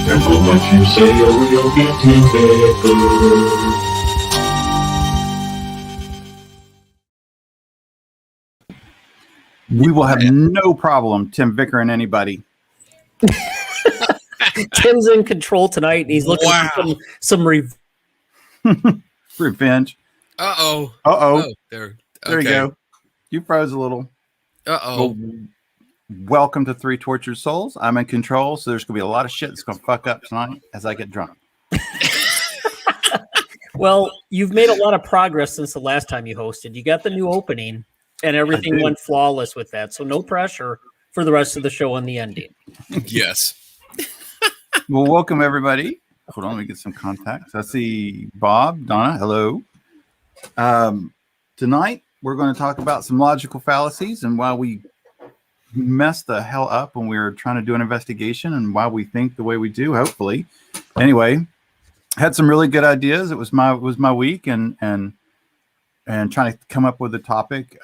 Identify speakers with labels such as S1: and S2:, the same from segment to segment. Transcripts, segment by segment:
S1: Careful what you say or you'll get tickled.
S2: We will have no problem Tim Vickering anybody.
S3: Tim's in control tonight, and he's looking for some
S2: revenge.
S4: Uh-oh.
S2: Oh,
S4: there
S2: you go. You froze a little.
S4: Uh-oh.
S2: Well, welcome to Three Tortured Souls. I'm in control, so there's going to be a lot of shit that's going to fuck up tonight as I get drunk.
S3: Well, you've made a lot of progress since the last time you hosted. You got the new opening, and everything went flawless with that. So no pressure for the rest of the show and the ending.
S4: Yes.
S2: Well, welcome, everybody. Hold on, let me get some contacts. I see Bob, Donna, hello. Tonight, we're going to talk about some logical fallacies and why we messed the hell up when we were trying to do an investigation and why we think the way we do, hopefully. Anyway, had some really good ideas. It was my week and trying to come up with a topic.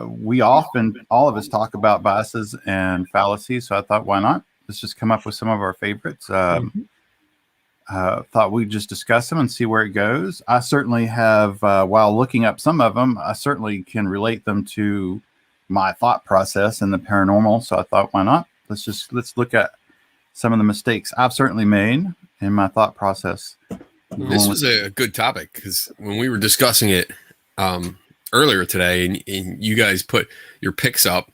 S2: We often, all of us, talk about biases and fallacies, so I thought, why not? Let's just come up with some of our favorites. Thought we'd just discuss them and see where it goes. I certainly have, while looking up some of them, I certainly can relate them to my thought process in the paranormal. So I thought, why not? Let's look at some of the mistakes I've certainly made in my thought process.
S4: This was a good topic because when we were discussing it earlier today, and you guys put your picks up,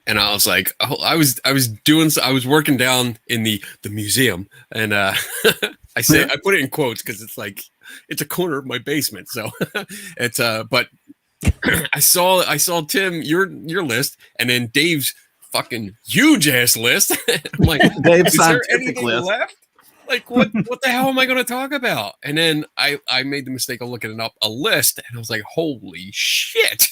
S4: and I was like, oh, I was working down in the museum, and I put it in quotes because it's like it's a corner of my basement. So it's but I saw Tim your list, and then Dave's fucking huge ass list. I'm like,
S2: Dave's
S4: is there
S2: scientific
S4: anything
S2: list
S4: left? Like what the hell am I going to talk about? And then I made the mistake of looking up a list, and I was like, holy shit,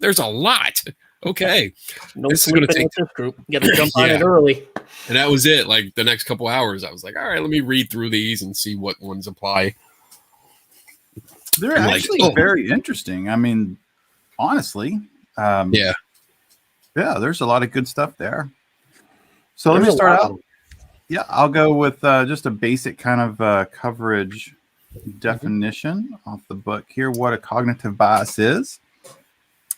S4: there's a lot. Okay,
S3: no sleeping with this group. Got to jump on it early.
S4: And that was it. Like the next couple hours, I was like, all right, let me read through these and see what ones apply.
S2: They're actually very interesting. I mean, honestly, yeah, there's a lot of good stuff there. So let me start out. Yeah, I'll go with just a basic kind of coverage definition off the book here. What a cognitive bias is.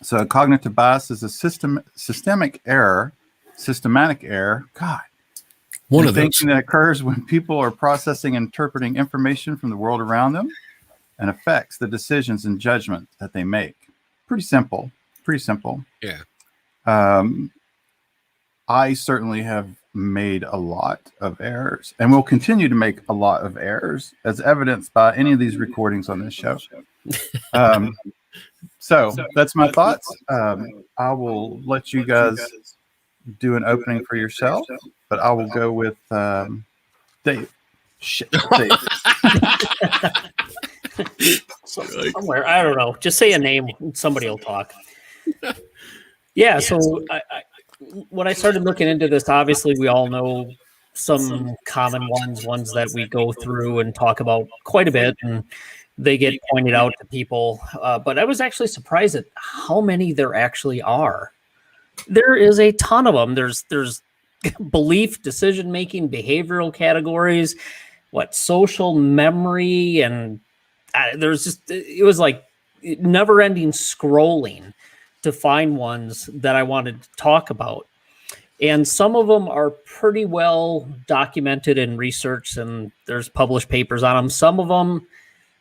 S2: So a cognitive bias is a systematic error. God.
S4: One of those.
S2: Thinking that occurs when people are processing and interpreting information from the world around them and affects the decisions and judgment that they make. Pretty simple.
S4: Yeah.
S2: I certainly have made a lot of errors and will continue to make a lot of errors as evidenced by any of these recordings on this show. So that's my thoughts. I will let you guys do an opening for yourself, but I will go with Dave. Shit, Dave.
S3: Somewhere, I don't know. Just say a name. Somebody will talk. Yeah. So when I started looking into this, obviously we all know some common ones that we go through and talk about quite a bit, and they get pointed out to people. But I was actually surprised at how many there actually are. There is a ton of them. There's belief, decision-making, behavioral categories, social memory, and it was like never-ending scrolling to find ones that I wanted to talk about. And some of them are pretty well documented and researched, and there's published papers on them. Some of them,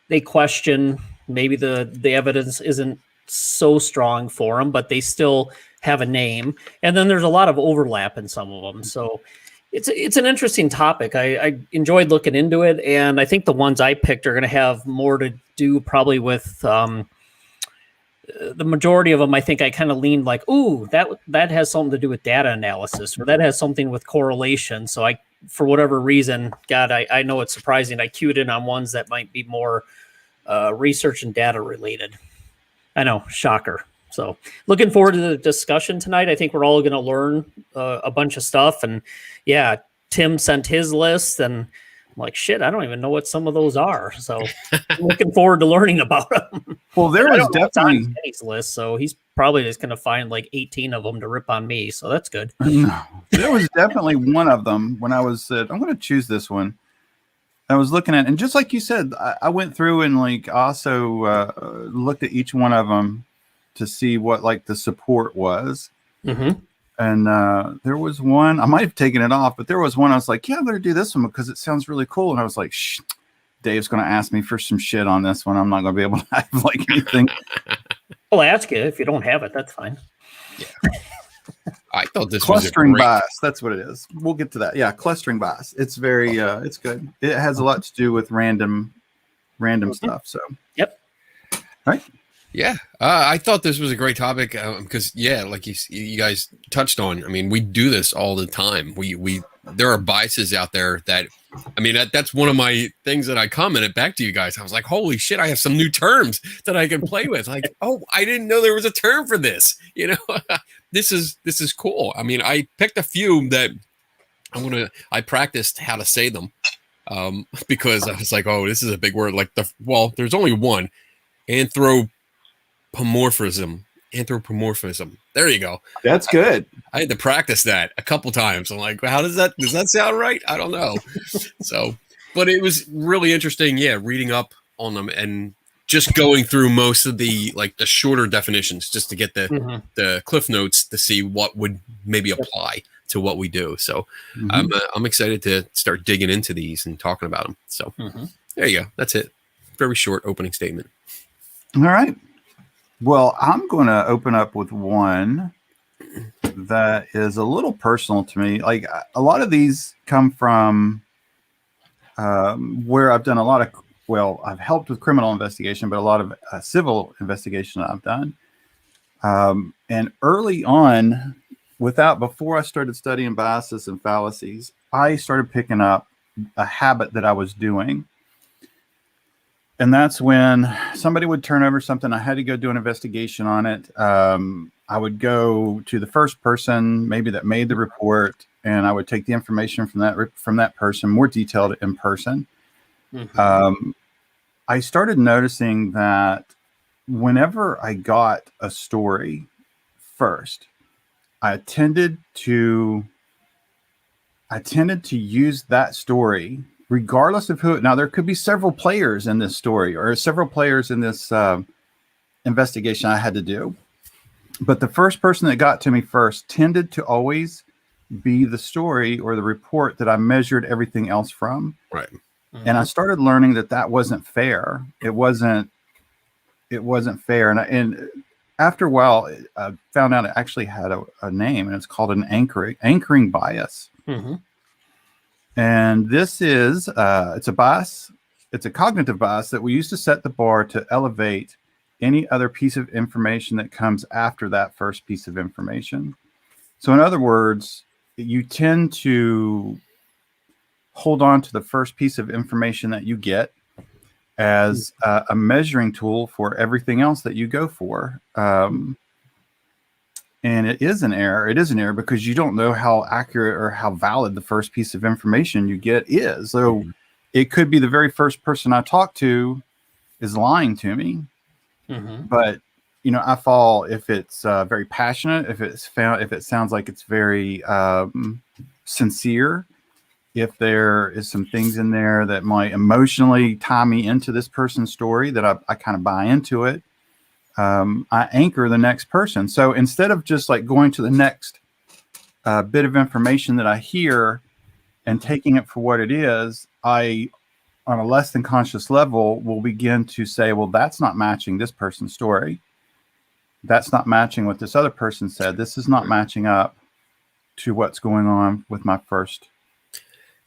S3: they question, maybe the evidence isn't so strong for them, but they still have a name. And then there's a lot of overlap in some of them. So It's an interesting topic. I enjoyed looking into it, and I think the ones I picked are going to have more to do probably with the majority of them. I think I kind of leaned like, ooh, that has something to do with data analysis, or that has something with correlation. So I, for whatever reason, God, I know it's surprising, I cued in on ones that might be more research and data related. I know, shocker. So looking forward to the discussion tonight. I think we're all going to learn a bunch of stuff. And yeah, Tim sent his list, and I'm like, shit, I don't even know what some of those are. So I'm looking forward to learning about them.
S2: Well, there was definitely
S3: Kenny's list, so he's probably just going to find like 18 of them to rip on me. So that's good.
S2: No, there was definitely one of them when I was said, I'm going to choose this one. I was looking at, and just like you said, I went through and like also looked at each one of them to see what like the support was.
S3: Mm-hmm.
S2: And there was one, I might have taken it off, but there was one I was like, yeah, I'm going to do this one because it sounds really cool. And I was like, shh, Dave's going to ask me for some shit on this one. I'm not going to be able to have like anything.
S3: I'll ask you if you don't have it. That's fine.
S4: Yeah. I thought this
S2: clustering
S4: was
S2: bias. That's what it is. We'll get to that. Yeah, clustering bias. It's very, it's good. It has a lot to do with random stuff. So,
S3: yep.
S2: Right.
S4: Yeah, I thought this was a great topic because, yeah, like you guys touched on. I mean, we do this all the time. We there are biases out there that, I mean, that's one of my things that I commented back to you guys. I was like, holy shit, I have some new terms that I can play with. Like, oh, I didn't know there was a term for this. You know, this is cool. I mean, I picked a few that I practiced how to say them because I was like, oh, this is a big word. Like there's only one, anthropomorphism. There you go.
S2: That's good.
S4: I had to practice that a couple times. I'm like, how does that sound right? I don't know. So, but it was really interesting. Yeah. Reading up on them and just going through most of the shorter definitions just to get the cliff notes to see what would maybe apply to what we do. So I'm excited to start digging into these and talking about them. So there you go. That's it. Very short opening statement.
S2: All right. Well, I'm going to open up with one that is a little personal to me. Like a lot of these come from where I've done a lot of, I've helped with criminal investigation, but a lot of civil investigation I've done. And early on, before I started studying biases and fallacies, I started picking up a habit that I was doing. And that's when somebody would turn over something. I had to go do an investigation on it. I would go to the first person, maybe that made the report, and I would take the information from that person, more detailed in person. I started noticing that whenever I got a story first, I tended to use that story regardless of who. Now, there could be several players in this story or several players in this investigation I had to do. But the first person that got to me first tended to always be the story or the report that I measured everything else from.
S4: Right.
S2: And I started learning that wasn't fair. It wasn't fair. And after a while, I found out it actually had a name, and it's called an anchoring bias. And this is, it's a bias. It's a cognitive bias that we use to set the bar to elevate any other piece of information that comes after that first piece of information. So in other words, you tend to hold on to the first piece of information that you get as a measuring tool for everything else that you go for. And it is an error. It is an error because you don't know how accurate or how valid the first piece of information you get is. So it could be the very first person I talk to is lying to me. But, I fall if it's very passionate, if it sounds like it's very sincere, if there is some things in there that might emotionally tie me into this person's story that I kind of buy into it. I anchor the next person. So instead of just like going to the next bit of information that I hear and taking it for what it is, I, on a less than conscious level, will begin to say, well, that's not matching this person's story. That's not matching what this other person said. This is not matching up to what's going on with my first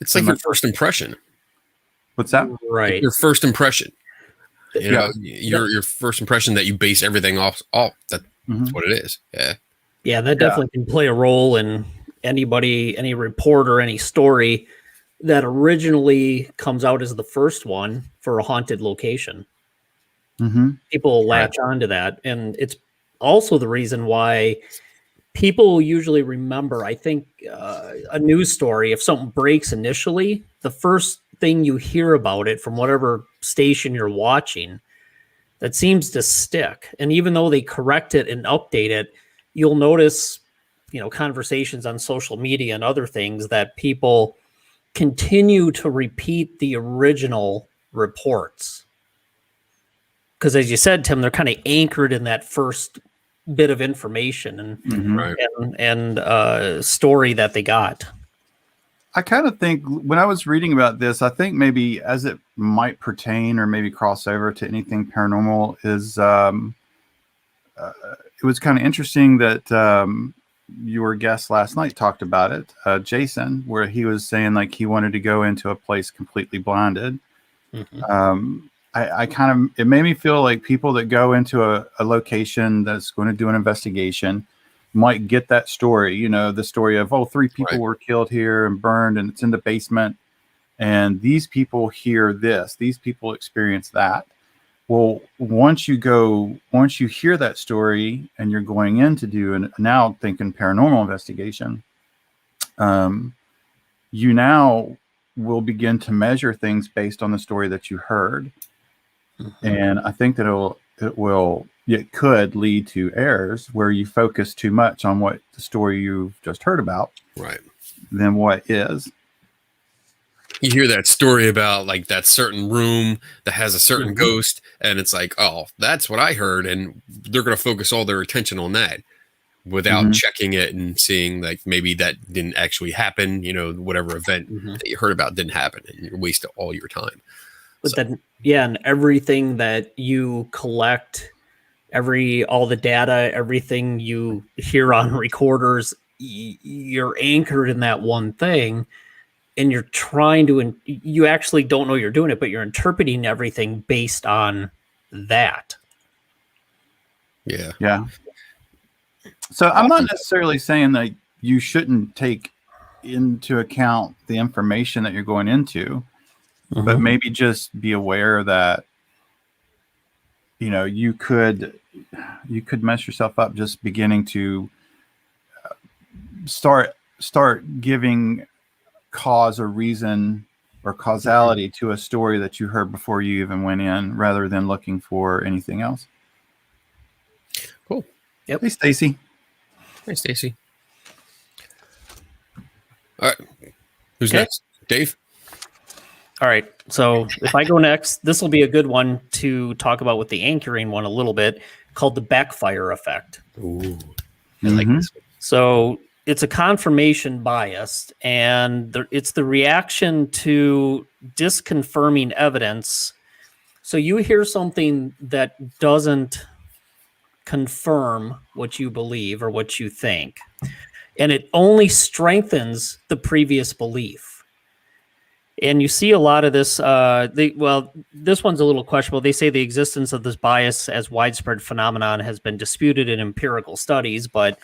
S4: It's like your first impression.
S2: What's that?
S3: Right.
S4: Like your first impression. You know, your first impression that you base everything off. That's what it is. Yeah.
S3: Yeah, that definitely can play a role in any report or any story that originally comes out as the first one for a haunted location. People latch onto that, and it's also the reason why people usually remember, I think, a news story. If something breaks initially, the first thing you hear about it from whatever station you're watching, that seems to stick. And even though they correct it and update it, you'll notice, conversations on social media and other things that people continue to repeat the original reports. Because as you said, Tim, they're kind of anchored in that first bit of information and story that they got.
S2: I kind of think when I was reading about this, I think maybe as it might pertain or maybe cross over to anything paranormal is it was kind of interesting that your guest last night talked about it, Jason, where he was saying like he wanted to go into a place completely blinded. I kind of, it made me feel like people that go into a location that's going to do an investigation might get that story, the story of, 3 people were killed here and burned and it's in the basement. And these people hear this, these people experience that. Well, once you hear that story and you're going in to do now thinking paranormal investigation, you now will begin to measure things based on the story that you heard. And I think that it could lead to errors where you focus too much on what the story you've just heard about, than what is.
S4: You hear that story about like that certain room that has a certain ghost, and it's like, oh, that's what I heard, and they're going to focus all their attention on that without checking it and seeing like maybe that didn't actually happen. Whatever event that you heard about didn't happen, and you waste all your time.
S3: But then, and everything that you collect, all the data, everything you hear on recorders, you're anchored in that one thing, and you're trying to, you actually don't know you're doing it, but you're interpreting everything based on that.
S2: Yeah. So I'm not necessarily saying that you shouldn't take into account the information that you're going into, but maybe just be aware that, you could mess yourself up just beginning to start giving cause or reason or causality to a story that you heard before you even went in, rather than looking for anything else.
S4: Cool.
S2: Yep. Hey, Stacy.
S4: Hey, Stacy. All right. Who's next? Dave?
S3: All right. So if I go next, this will be a good one to talk about with the anchoring one a little bit, called the backfire effect.
S4: Ooh. I like this one.
S3: So it's a confirmation bias, and it's the reaction to disconfirming evidence. So you hear something that doesn't confirm what you believe or what you think, and it only strengthens the previous belief. And you see a lot of this. This one's a little questionable. They say the existence of this bias as widespread phenomenon has been disputed in empirical studies, but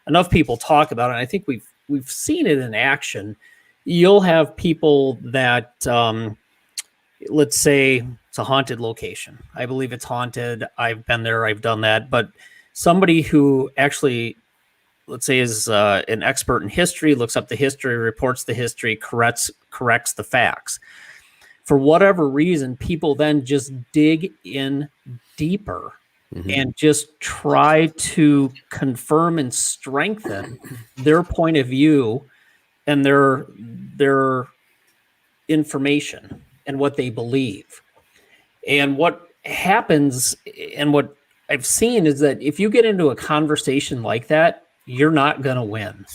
S3: enough people talk about it. And I think we've seen it in action. You'll have people that, let's say it's a haunted location. I believe it's haunted. I've been there. I've done that. But somebody who actually, let's say, is an expert in history, looks up the history, reports the history, corrects the facts. For whatever reason, people then just dig in deeper and just try to confirm and strengthen their point of view and their information and what they believe. And what happens, and what I've seen, is that if you get into a conversation like that, you're not going to win.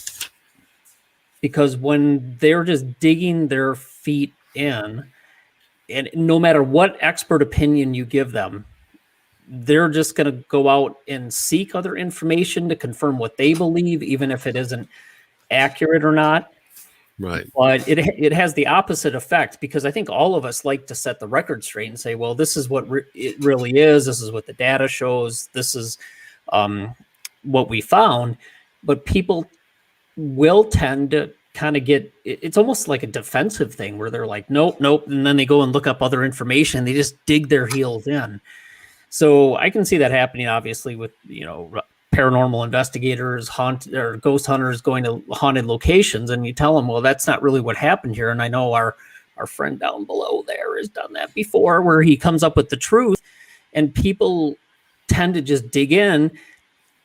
S3: Because when they're just digging their feet in, and no matter what expert opinion you give them, they're just going to go out and seek other information to confirm what they believe, even if it isn't accurate or not.
S4: Right.
S3: But it has the opposite effect, because I think all of us like to set the record straight and say, well, this is what it really is. This is what the data shows. This is what we found. But people will tend to kind of it's almost like a defensive thing where they're like, nope, nope. And then they go and look up other information. They just dig their heels in. So I can see that happening, obviously, with, paranormal investigators, or ghost hunters going to haunted locations, and you tell them, well, that's not really what happened here. And I know our friend down below there has done that before, where he comes up with the truth, and people tend to just dig in.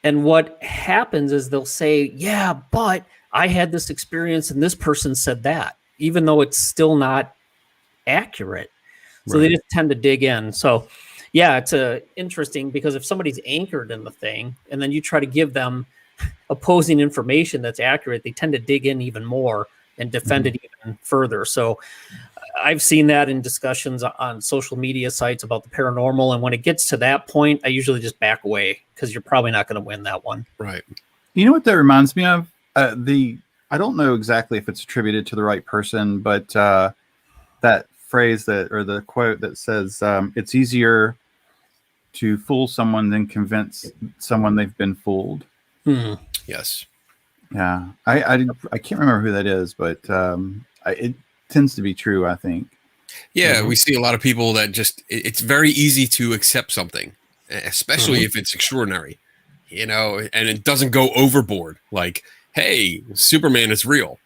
S3: And what happens is they'll say, yeah, but I had this experience and this person said that, even though it's still not accurate. So They just tend to dig in. So yeah, it's interesting, because if somebody's anchored in the thing and then you try to give them opposing information that's accurate, they tend to dig in even more and defend it even further. So I've seen that in discussions on social media sites about the paranormal. And when it gets to that point, I usually just back away, because you're probably not going to win that one.
S4: Right.
S2: You know what that reminds me of? I don't know exactly if it's attributed to the right person, but that phrase or the quote that says, it's easier to fool someone than convince someone they've been fooled.
S4: Yes.
S2: Yeah. I can't remember who that is, but it tends to be true, I think.
S4: Yeah, we see a lot of people that it's very easy to accept something, especially if it's extraordinary, and it doesn't go overboard. Like, hey, Superman is real,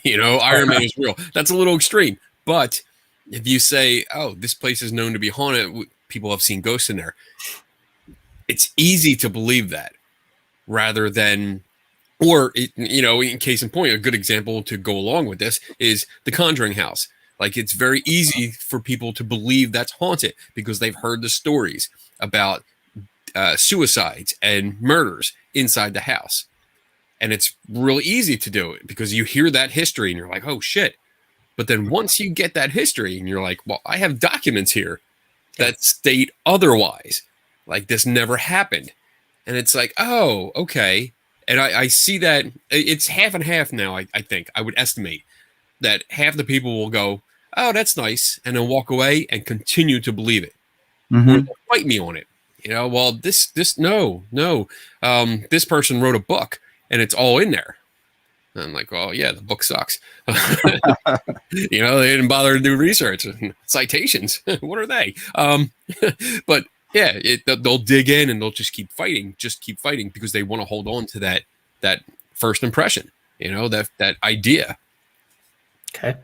S4: Iron Man is real. That's a little extreme. But if you say, oh, this place is known to be haunted, people have seen ghosts in there, it's easy to believe that, rather than, or, in case in point, a good example to go along with this is the Conjuring house. Like, it's very easy for people to believe that's haunted because they've heard the stories about suicides and murders inside the house. And it's really easy to do it because you hear that history and you're like, oh, shit. But then once you get that history and you're like, well, I have documents here that state otherwise. Like, this never happened. And it's like, oh, okay. And I see that it's half and half now, I think. I would estimate that half the people will go, oh, that's nice, and then walk away and continue to believe it. Or they'll fight me on it. Well, this person wrote a book, and it's all in there. And I'm like, well, yeah, the book sucks. They didn't bother to do research. Citations, what are they? But yeah, they'll dig in and they'll just keep fighting because they want to hold on to that first impression, that idea.
S3: Okay.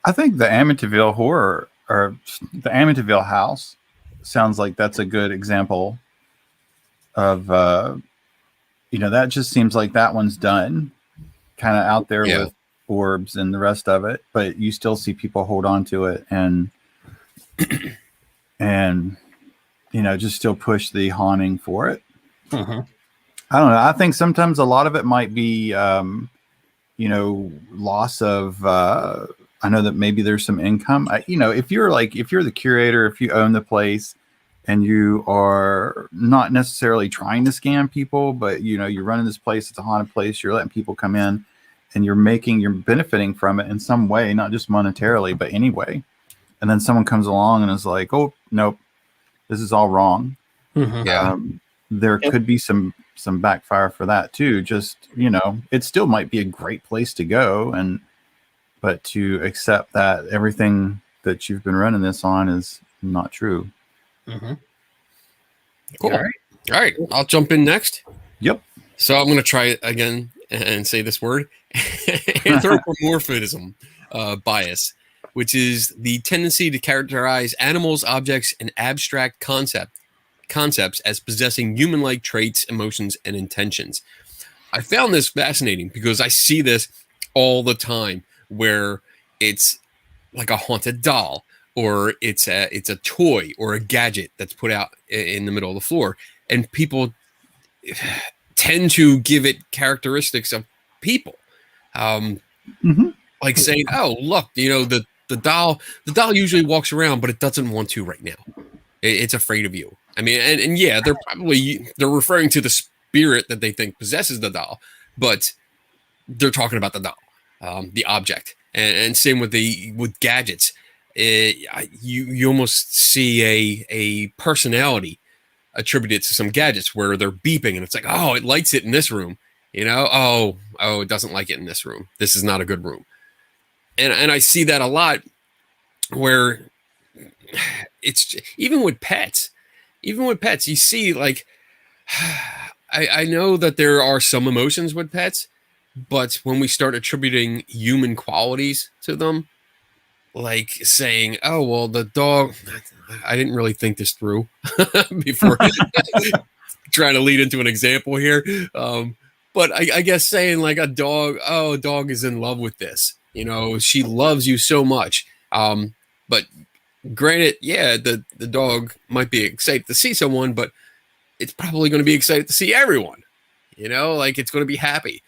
S2: I think the Amityville horror, or the Amityville house, sounds like that's a good example of, that just seems like that one's done, kind of out there with orbs and the rest of it, but you still see people hold on to it and just still push the haunting for it. I don't know. I think sometimes a lot of it might be, loss of, I know that maybe there's some income. If you're the curator, if you own the place and you are not necessarily trying to scam people, but you're running this place, it's a haunted place, you're letting people come in and you're benefiting from it in some way, not just monetarily, but anyway. And then someone comes along and is like, oh, nope, this is all wrong. There could be some backfire for that too. Just, it still might be a great place to go, but to accept that everything that you've been running this on is not true.
S4: Cool. All right. I'll jump in next.
S2: Yep.
S4: So I'm going to try it again and say this word. Anthropomorphism bias, which is the tendency to characterize animals, objects, and abstract concepts as possessing human-like traits, emotions, and intentions. I found this fascinating because I see this all the time, where it's like a haunted doll, or it's a toy or a gadget that's put out in the middle of the floor, and people tend to give it characteristics of people, like saying, "Oh, look, the doll usually walks around, but it doesn't want to right now. It's afraid of you." I mean, and yeah, they're referring to the spirit that they think possesses the doll, but they're talking about the doll, the object. and same with gadgets. You almost see a personality attributed to some gadgets where they're beeping and it's like, oh, it likes it in this room, oh, it doesn't like it in this room. This is not a good room. And I see that a lot where it's even with pets, you see, like, I know that there are some emotions with pets, but when we start attributing human qualities to them, like saying, oh, well, the dog, I didn't really think this through before trying to lead into an example here. But I guess saying like a dog is in love with this, she loves you so much. But granted, yeah, the dog might be excited to see someone, but it's probably going to be excited to see everyone, like it's going to be happy.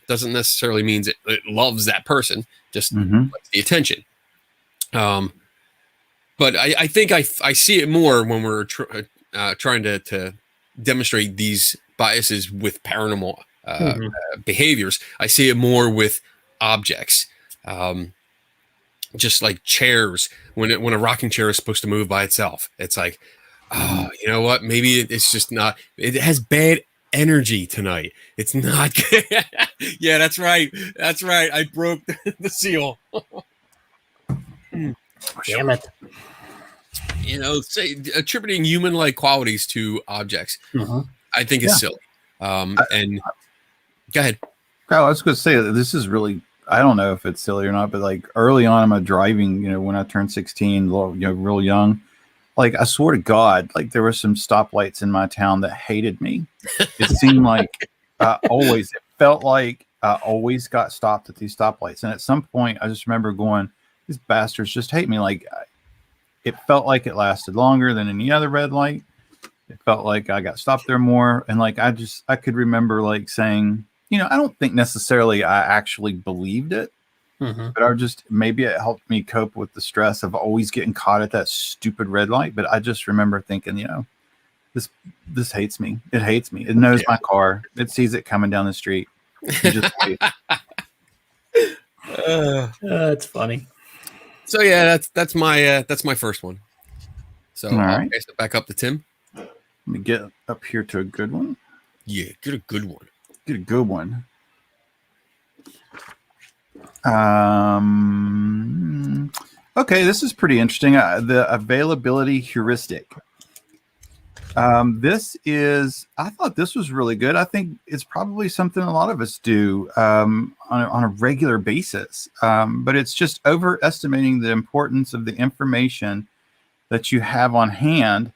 S4: Doesn't necessarily mean it loves that person, just likes the attention. But I think I see it more when we're trying to demonstrate these biases with paranormal behaviors. I see it more with objects, just like chairs. When a rocking chair is supposed to move by itself, it's like, oh, you know what? Maybe it's just not. It has bad energy tonight. It's not good. Yeah, that's right. I broke the seal.
S3: Damn it.
S4: Say attributing human-like qualities to objects, I think is silly. And go ahead.
S2: Kyle, I was going to say that this is really, I don't know if it's silly or not, but like early on in my driving, when I turned 16, real young, like I swear to God, like there were some stoplights in my town that hated me. It seemed like it felt like I always got stopped at these stoplights. And at some point I just remember going, these bastards just hate me. Like it felt like it lasted longer than any other red light. It felt like I got stopped there more. And like, I could remember like saying, I don't think necessarily I actually believed it, but maybe it helped me cope with the stress of always getting caught at that stupid red light. But I just remember thinking, this hates me. It hates me. It knows my car. It sees it coming down the street. It just
S3: It's funny.
S4: So yeah, that's my first one. So I'll pass it back up to Tim.
S2: Let me get up here to a good one.
S4: Yeah, get a good one.
S2: Get a good one. Okay, this is pretty interesting. The availability heuristic. I thought this was really good. I think it's probably something a lot of us do on a regular basis. But it's just overestimating the importance of the information that you have on hand,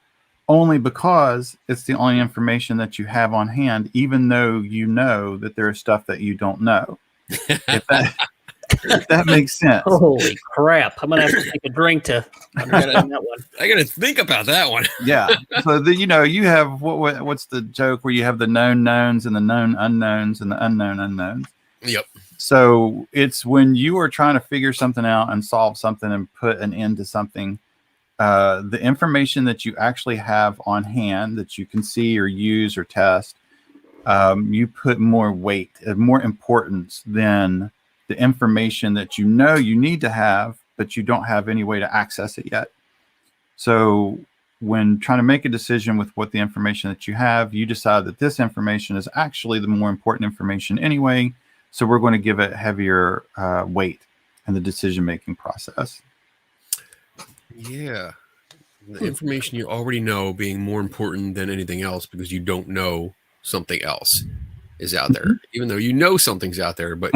S2: only because it's the only information that you have on hand, even though you know that there is stuff that you don't know. If that makes sense.
S3: Holy crap. I'm going to have to take a drink to understand that one.
S4: I got to think about that one.
S2: Yeah. So, you have, what's the joke where you have the known knowns and the known unknowns and the unknown unknowns?
S4: Yep.
S2: So it's when you are trying to figure something out and solve something and put an end to something, the information that you actually have on hand that you can see or use or test, you put more weight and more importance than the information that you need to have, but you don't have any way to access it yet. So when trying to make a decision with what the information that you have, you decide that this information is actually the more important information anyway. So we're going to give it heavier weight in the decision-making process.
S4: Yeah. The information you already know being more important than anything else because you don't know something else is out there, even though you know something's out there, but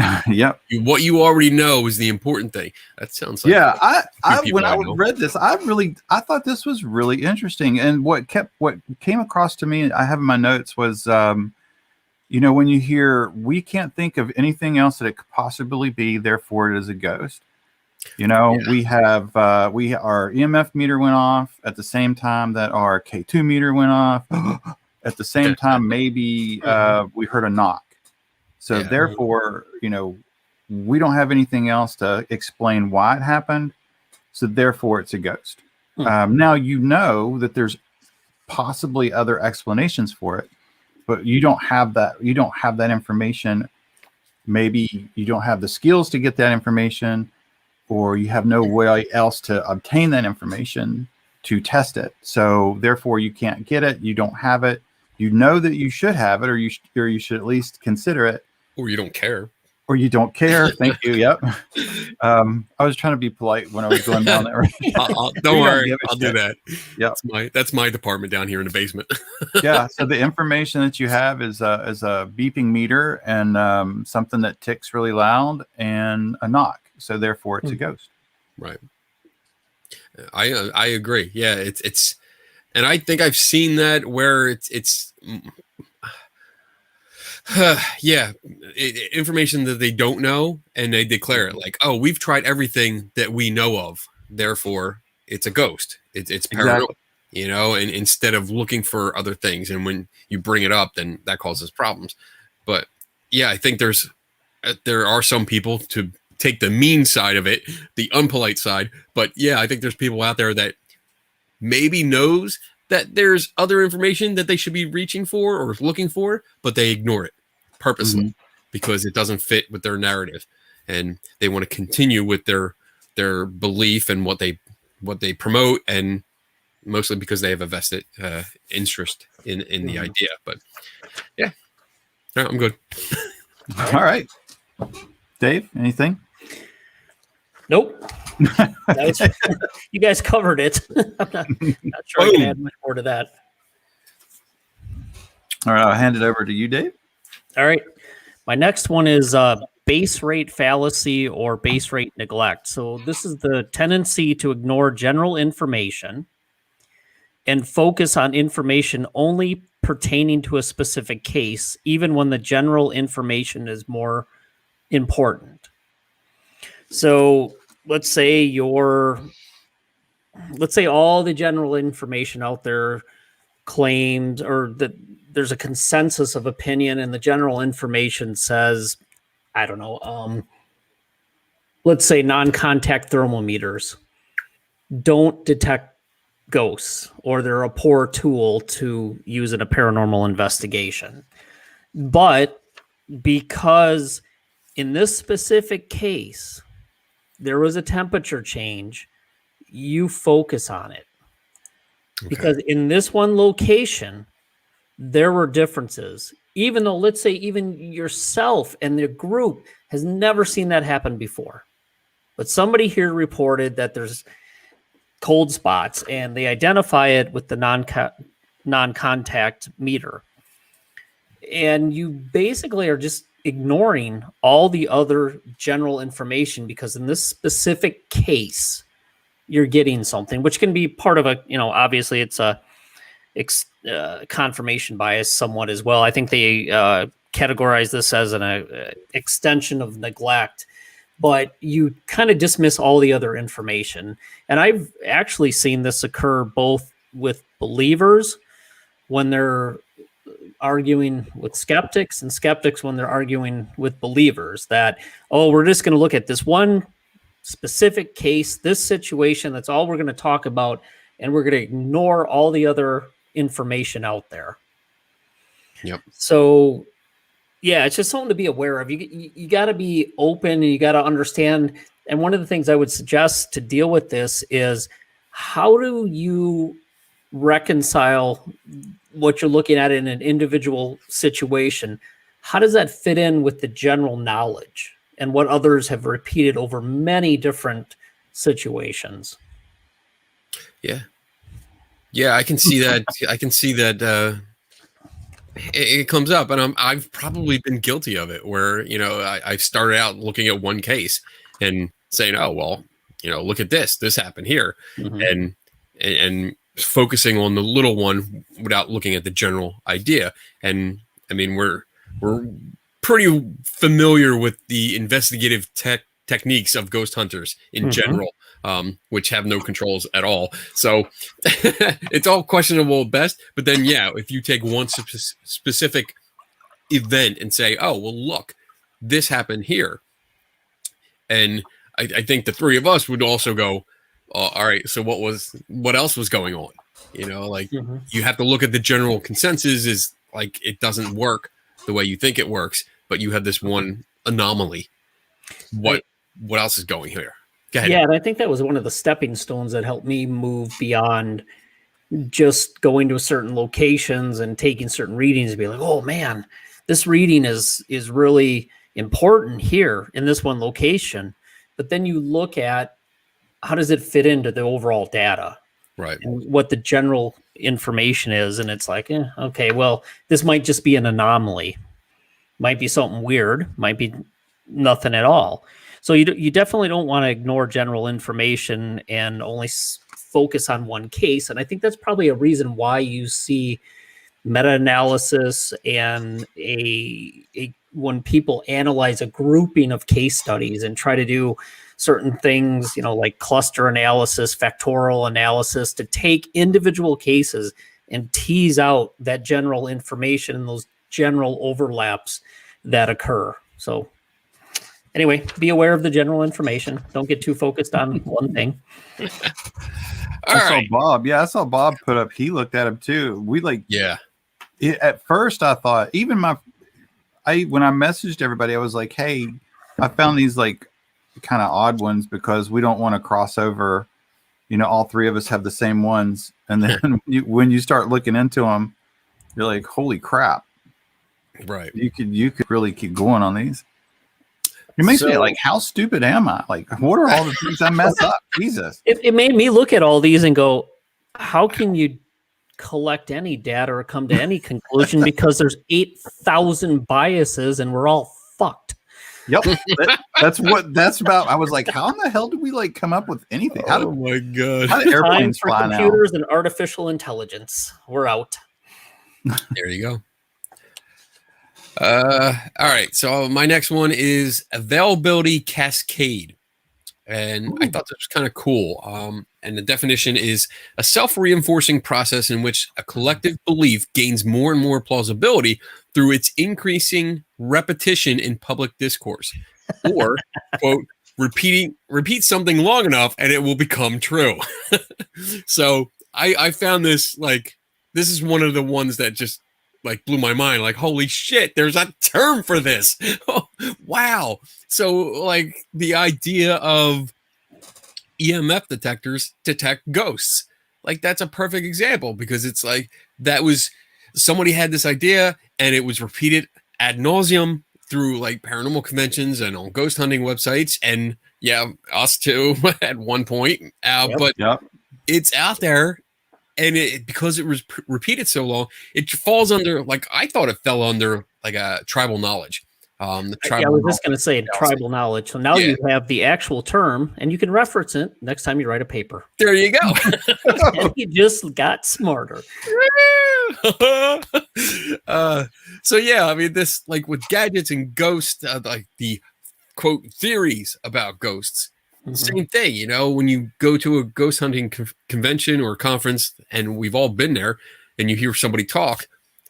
S4: what you already know is the important thing. That sounds like
S2: when I read this, I thought this was really interesting. And what came across to me, I have in my notes was, when you hear, we can't think of anything else that it could possibly be, therefore it is a ghost. We have our EMF meter went off at the same time that our K2 meter went off. At the same time, maybe we heard a knock. So therefore, we don't have anything else to explain why it happened. So therefore, it's a ghost. Now that there's possibly other explanations for it, but you don't have that. You don't have that information maybe you don't have the skills to get that information, or you have no way else to obtain that information to test it. So therefore you can't get it. You don't have it. You know that you should have it, or you should at least consider it.
S4: Or you don't care.
S2: Or you don't care. Thank you. Yep. I was trying to be polite when I was going down there.
S4: Don't worry. I'll do that.
S2: Yep.
S4: That's my department down here in the basement.
S2: Yeah. So the information that you have is a beeping meter and something that ticks really loud and a knock. So therefore it's a ghost.
S4: Right. I agree. Yeah. It's, and I think I've seen that where it's information that they don't know, and they declare it like, oh, we've tried everything that we know of, therefore it's a ghost. It's paranormal, exactly. And instead of looking for other things, and when you bring it up, then that causes problems. But yeah, I think there are some people to take the mean side of it, the unpolite side. But yeah, I think there's people out there that maybe knows that there's other information that they should be reaching for or looking for, but they ignore it purposely because it doesn't fit with their narrative, and they want to continue with their belief and what they promote, and mostly because they have a vested interest in the idea. But yeah, no, I'm good.
S2: All right, Dave, anything?
S3: Nope. You guys covered it. I'm not sure I can add much more to that.
S2: All right, I'll hand it over to you, Dave.
S3: All right. My next one is base rate fallacy or base rate neglect. So this is the tendency to ignore general information and focus on information only pertaining to a specific case, even when the general information is more important. So let's say all the general information out there claimed, or that there's a consensus of opinion, and the general information says, I don't know, let's say non-contact thermometers don't detect ghosts, or they're a poor tool to use in a paranormal investigation. But because in this specific case, there was a temperature change, you focus on it. Okay. Because in this one location, there were differences. Even though, let's say, even yourself and the group has never seen that happen before. But somebody here reported that there's cold spots, and they identify it with the non-contact meter. And you basically are just ignoring all the other general information, because in this specific case, you're getting something, which can be part of a, obviously it's a confirmation bias somewhat as well. I think they categorize this as an extension of neglect, but you kind of dismiss all the other information. And I've actually seen this occur both with believers when they're arguing with skeptics, and skeptics when they're arguing with believers, that, oh, we're just going to look at this one specific case, this situation, that's all we're going to talk about, and we're going to ignore all the other information out there.
S4: Yep.
S3: So yeah, it's just something to be aware of. You got to be open, and you got to understand. And one of the things I would suggest to deal with this is, how do you reconcile what you're looking at in an individual situation? How does that fit in with the general knowledge and what others have repeated over many different situations?
S4: Yeah. Yeah, I can see that. I can see that it comes up, and I've probably been guilty of it, where, I started out looking at one case and saying, oh, well, look at this happened here. Mm-hmm. And focusing on the little one without looking at the general idea. And I mean, we're pretty familiar with the investigative techniques of ghost hunters in general, which have no controls at all. So it's all questionable at best. But then, yeah, if you take one specific event and say, oh, well, look, this happened here. And I think the three of us would also go, all right, so what else was going on? You have to look at the general consensus is like, it doesn't work the way you think it works, but you have this one anomaly. What else is going here? Go ahead.
S3: Yeah, and I think that was one of the stepping stones that helped me move beyond just going to certain locations and taking certain readings and be like, oh man, this reading is really important here in this one location. But then you look at how does it fit into the overall data,
S4: Right?
S3: And what the general information is, and it's like, okay, well, this might just be an anomaly, might be something weird, might be nothing at all. So you definitely don't want to ignore general information and only focus on one case. And I think that's probably a reason why you see meta-analysis and when people analyze a grouping of case studies and try to do certain things, like cluster analysis, factorial analysis, to take individual cases and tease out that general information and those general overlaps that occur. So anyway, be aware of the general information. Don't get too focused on one thing.
S2: I saw Bob put up. He looked at him too. At first, I thought when I messaged everybody, I was like, "Hey, I found these like kind of odd ones because we don't want to cross over. All three of us have the same ones." And then when you start looking into them, you're like, "Holy crap!"
S4: Right?
S2: You could really keep going on these. It makes me like, how stupid am I? Like, what are all the things I mess up? Jesus!
S3: It made me look at all these and go, how can you collect any data or come to any conclusion because there's 8,000 biases and we're all fucked.
S2: Yep. That's about. I was like, how in the hell did we like come up with anything?
S4: My God.
S2: How did airplanes fly now?
S3: Computers and artificial intelligence. We're out.
S4: There you go. All right. So my next one is availability cascade. And I thought this was kind of cool. And the definition is a self-reinforcing process in which a collective belief gains more and more plausibility through its increasing repetition in public discourse. Or, quote, repeat something long enough and it will become true. So I found this, like, this is one of the ones that just, like, blew my mind. Like, holy shit, there's a term for this. Oh, wow. So, like, the idea of EMF detectors detect ghosts. Like, that's a perfect example because it's like somebody had this idea and it was repeated ad nauseum through like paranormal conventions and on ghost hunting websites. And yeah, us too at one point. But it's out there. And because it was repeated so long, it falls under, like, I thought it fell under like a tribal knowledge. I was
S3: just going to say tribal knowledge. So now you have the actual term, and you can reference it next time you write a paper.
S4: There you go.
S3: And he just got smarter.
S4: So yeah, I mean, this, like, with gadgets and ghosts, like the quote theories about ghosts. Same thing, when you go to a ghost hunting convention or conference, and we've all been there, and you hear somebody talk,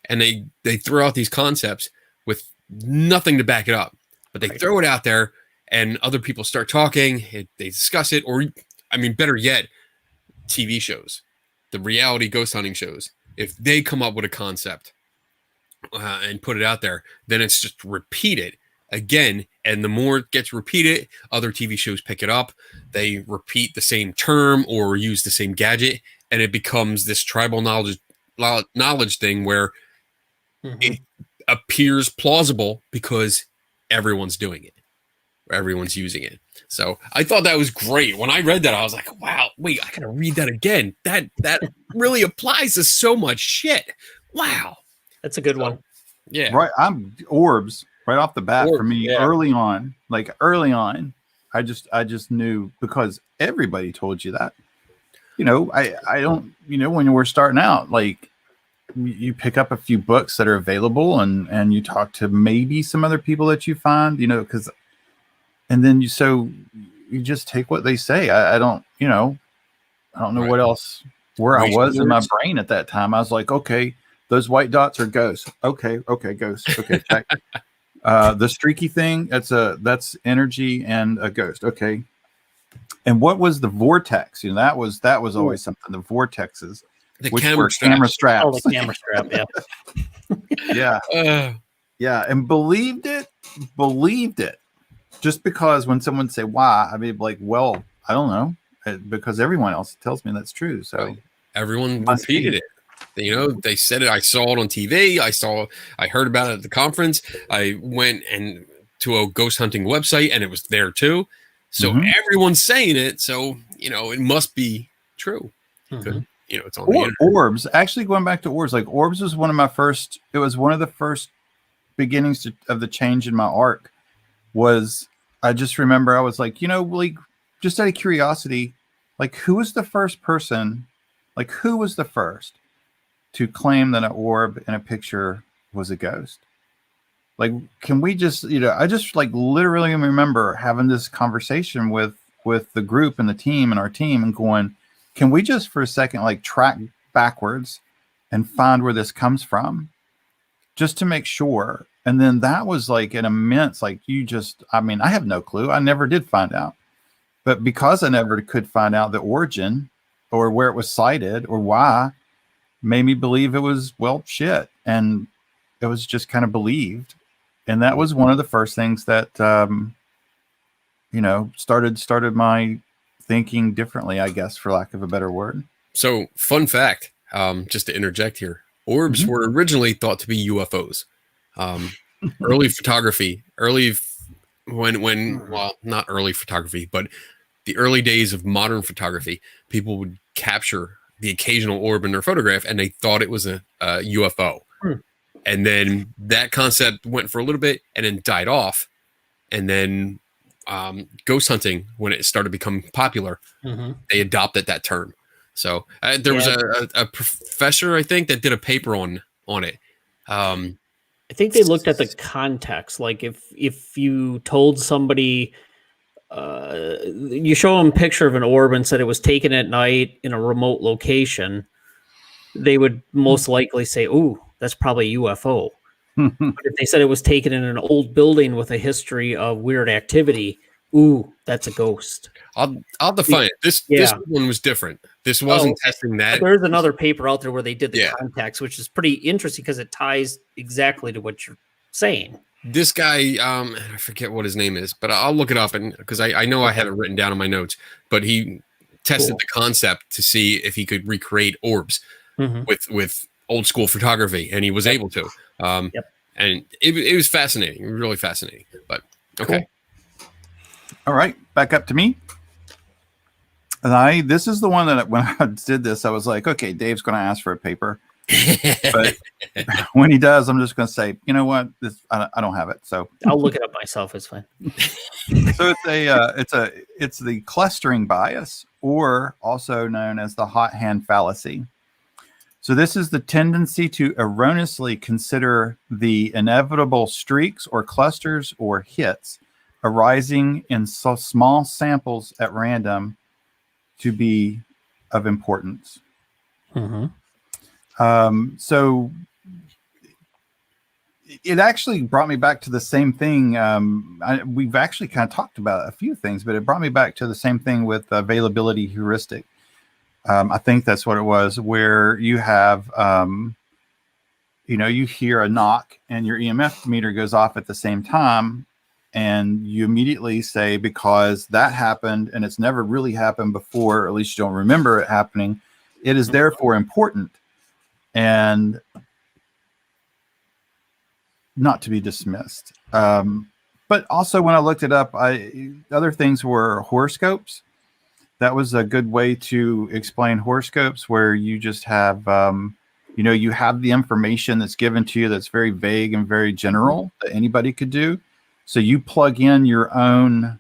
S4: and they throw out these concepts with nothing to back it up, but they throw it out there, and other people start talking, they discuss it, or, I mean, better yet, TV shows, the reality ghost hunting shows, if they come up with a concept and put it out there, then it's just repeated again, and the more it gets repeated, other TV shows pick it up. They repeat the same term or use the same gadget, and it becomes this tribal knowledge thing where it appears plausible because everyone's doing it, everyone's using it. So I thought that was great. When I read that, I was like, "Wow, wait, I gotta read that again." That really applies to so much shit. Wow,
S3: that's a good one.
S4: Yeah,
S2: right. I'm orbs. Right off the bat, for me, early on, I just knew because everybody told you that. I don't, when we're starting out, like, you pick up a few books that are available and you talk to maybe some other people that you find, because, and then you just take what they say. I don't know what else, where I was in my brain at that time. I was like, okay, those white dots are ghosts. Okay, ghosts. Okay, check. The streaky thing, that's energy and a ghost. Okay. And what was the vortex? That was always something. The vortexes, which were camera straps.
S3: Oh, the camera strap, yeah.
S2: Yeah. Yeah. And believed it believed it just because when someone say why, I'd be like, well, I don't know, because everyone else tells me that's true. So
S4: everyone repeated it. You know, they said it. I saw it on TV. I heard about it at the conference. I went to a ghost hunting website and it was there too. So everyone's saying it. So, you know, it must be true. You know, it's on the internet.
S2: Orbs, actually going back to orbs, like orbs was one of the first beginnings of the change in my arc. I just remember I was like, you know, like just out of curiosity, like who was the first to claim that an orb in a picture was a ghost? Like, can we just, you know, I just like literally remember having this conversation with the group and the team and our team and going, can we just for a second, like track backwards and find where this comes from just to make sure. And then that was like an immense, like I mean, I have no clue. I never did find out, but because I never could find out the origin or where it was cited or why, made me believe it was, well, shit. And it was just kind of believed. And that was one of the first things that, you know, started my thinking differently, I guess, for lack of a better word.
S4: So fun fact, just to interject here, orbs were originally thought to be UFOs. Early photography, well, not early photography, but the early days of modern photography, people would capture the occasional orb in their photograph and they thought it was a UFO. And then that concept went for a little bit and then died off. And then ghost hunting, when it started becoming popular, they adopted that term. So there was a professor, I think, that did a paper on it.
S3: I think they looked at the context. Like if you told somebody, you show them a picture of an orb and said it was taken at night in a remote location, they would most likely say, "Ooh, that's probably a UFO." But if they said it was taken in an old building with a history of weird activity, "Ooh, that's a ghost."
S4: I'll define it. This one was different. This wasn't testing that.
S3: There's another paper out there where they did the context, which is pretty interesting because it ties exactly to what you're saying.
S4: This guy, I forget what his name is, but I'll look it up, and because I know I have it written down in my notes. But he tested the concept to see if he could recreate orbs with old school photography, and he was able to. And it was fascinating, really fascinating. But okay,
S2: all right, back up to me. And this is the one that when I did this, I was like, okay, Dave's going to ask for a paper. But when he does, I'm just going to say, you know what? I don't have it. So
S3: I'll look it up myself. It's fine.
S2: So it's the clustering bias, or also known as the hot hand fallacy. So this is the tendency to erroneously consider the inevitable streaks or clusters or hits arising in so small samples at random to be of importance. So it actually brought me back to the same thing. We've actually kind of talked about a few things, but it brought me back to the same thing with availability heuristic. I think that's what it was, where you have, you hear a knock and your EMF meter goes off at the same time. And you immediately say, because that happened and it's never really happened before, or at least you don't remember it happening, it is therefore important and not to be dismissed. But also when I looked it up, other things were horoscopes. That was a good way to explain horoscopes, where you just have, you have the information that's given to you that's very vague and very general that anybody could do. So you plug in your own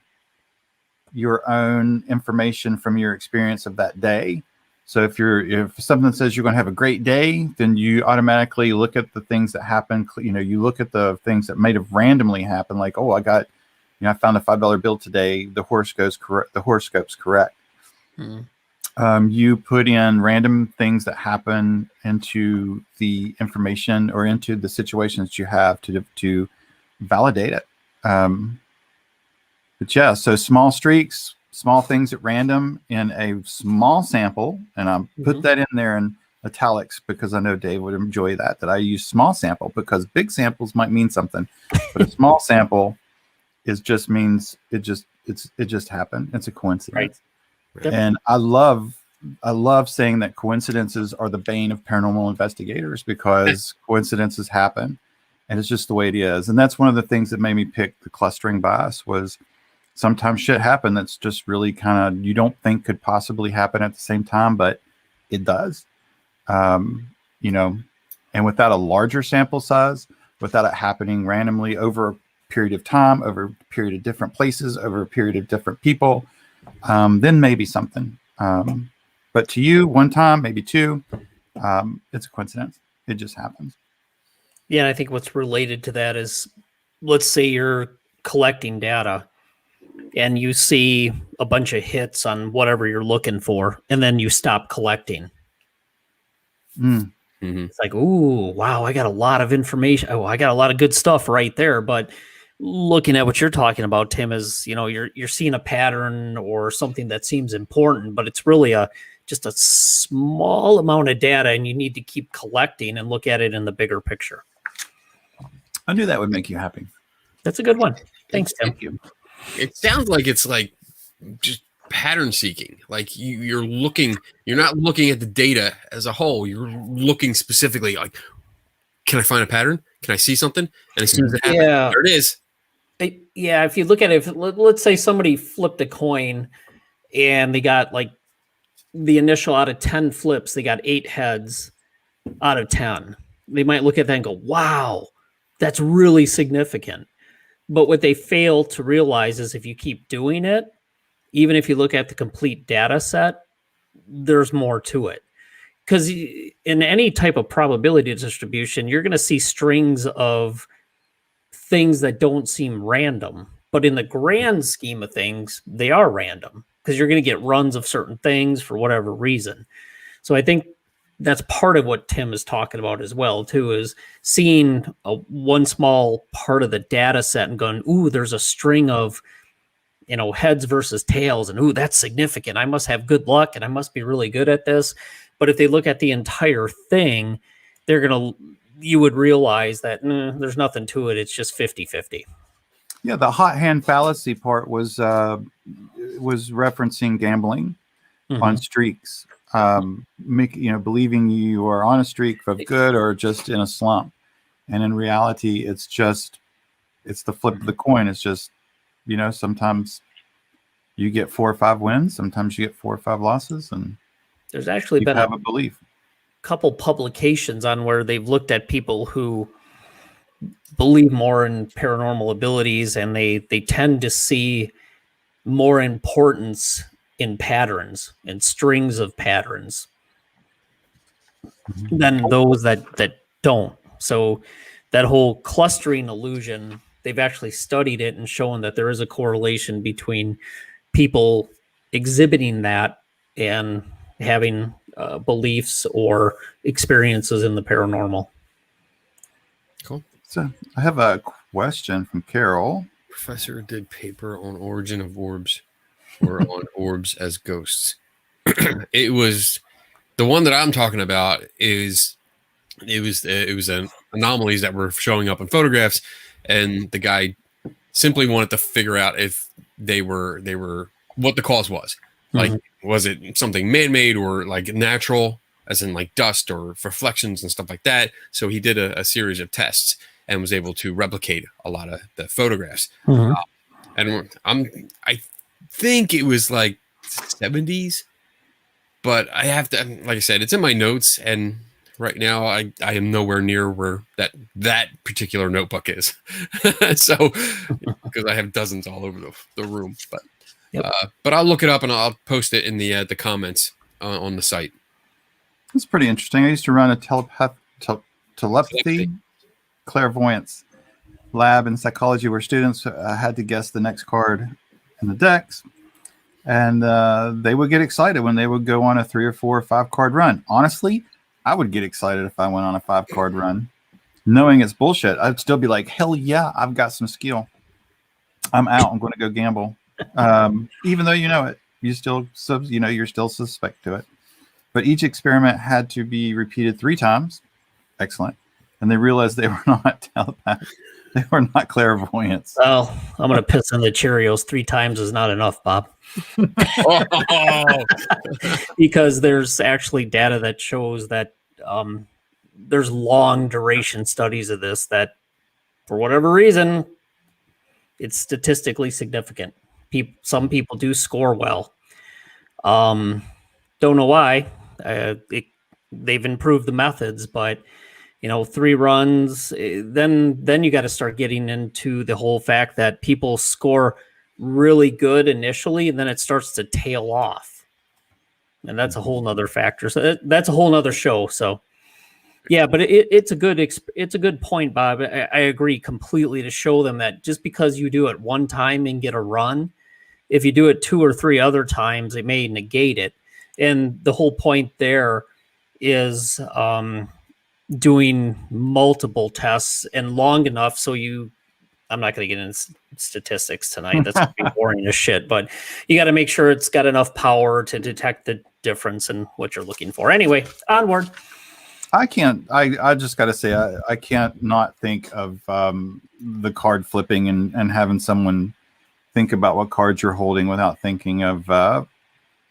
S2: information from your experience of that day. So if something says you're going to have a great day, then you automatically look at the things that happen. You look at the things that might have randomly happened, like, oh, I found a $5 bill today. The horoscope's correct. You put in random things that happen into the information or into the situations you have to validate it. But yeah, so small streaks, small things at random in a small sample, and I put that in there, and italics because I know Dave would enjoy that I use small sample, because big samples might mean something, but a small sample is just means it just happened. It's a coincidence.
S3: Right.
S2: And I love saying that coincidences are the bane of paranormal investigators, because coincidences happen, and it's just the way it is. And that's one of the things that made me pick the clustering bias, was sometimes shit happen that's just really kind of, you don't think could possibly happen at the same time, but it does. You know, and without a larger sample size, without it happening randomly over a period of time, over a period of different places, over a period of different people, then maybe something. But to you, one time, maybe two, it's a coincidence. It just happens.
S3: Yeah, and I think what's related to that is, let's say you're collecting data and you see a bunch of hits on whatever you're looking for, and then you stop collecting. It's like, ooh, wow, I got a lot of information. Oh, I got a lot of good stuff right there. But looking at what you're talking about, Tim, is, you know, you're seeing a pattern or something that seems important, but it's really just a small amount of data, and you need to keep collecting and look at it in the bigger picture.
S2: I knew that would make you happy.
S3: That's a good one. Thanks, Tim.
S2: Thank you.
S4: It sounds like it's like just pattern seeking. Like you're not looking at the data as a whole. You're looking specifically, like, can I find a pattern? Can I see something? And as soon as it happens, there it is.
S3: Yeah, if you look at it, let's say somebody flipped a coin and they got like the initial out of 10 flips, they got 8 heads out of 10. They might look at that and go, wow, that's really significant. But what they fail to realize is, if you keep doing it, even if you look at the complete data set, there's more to it. Because in any type of probability distribution, you're going to see strings of things that don't seem random. But in the grand scheme of things, they are random, because you're going to get runs of certain things for whatever reason. So I think that's part of what Tim is talking about as well, too, is seeing one small part of the data set and going, ooh, there's a string of, you know, heads versus tails, and ooh, that's significant. I must have good luck and I must be really good at this. But if they look at the entire thing, you would realize that there's nothing to it. It's just 50-50.
S2: Yeah, the hot hand fallacy part was referencing gambling on streaks. Believing you are on a streak of good or just in a slump. And in reality, it's the flip of the coin. It's just, you know, sometimes you get 4 or 5 wins, sometimes you get 4 or 5 losses, and
S3: there's actually been
S2: a belief.
S3: Couple publications on where they've looked at people who believe more in paranormal abilities, and they tend to see more importance in patterns and strings of patterns than those that don't. So that whole clustering illusion, they've actually studied it and shown that there is a correlation between people exhibiting that and having beliefs or experiences in the paranormal.
S4: Cool.
S2: So I have a question from Carol.
S4: Professor did paper on origin of orbs, or on orbs as ghosts. It was the one that I'm talking about. It was an anomalies that were showing up in photographs, and the guy simply wanted to figure out if they were what the cause was. Like, was it something man-made or like natural, as in like dust or reflections and stuff like that? So he did a series of tests and was able to replicate a lot of the photographs. And I think it was like 70s, but I have to, like I said, it's in my notes, and right now I am nowhere near where that particular notebook is. So, because I have dozens all over the room, but I'll look it up and I'll post it in the comments on the site.
S2: It's pretty interesting. I used to run a telepathy clairvoyance lab in psychology, where students had to guess the next card in the decks, and they would get excited when they would go on a 3 or 4 or 5 card run. Honestly, I would get excited if I went on a 5 card run, knowing it's bullshit. I'd still be like, hell yeah, I've got some skill. I'm out. I'm going to go gamble. Even though you know it, you're still suspect to it. but each experiment had to be repeated 3 times. Excellent. And they realized they were not telepathic. They were not clairvoyants.
S3: Well, I'm going to piss in the Cheerios 3 times is not enough, Bob. Because there's actually data that shows that there's long duration studies of this that, for whatever reason, it's statistically significant. Some people do score well. Don't know why. They've improved the methods, but 3 runs, then you got to start getting into the whole fact that people score really good initially, and then it starts to tail off. And that's a whole nother factor. So that's a whole nother show. So yeah, but it's a good point, Bob. I agree completely, to show them that just because you do it one time and get a run, if you do it 2 or 3 other times, it may negate it. And the whole point there is doing multiple tests and long enough so I'm not going to get into statistics tonight. That's going to be boring as shit, but you got to make sure it's got enough power to detect the difference in what you're looking for. Anyway, onward.
S2: I just got to say, I can't not think of the card flipping and having someone think about what cards you're holding without thinking of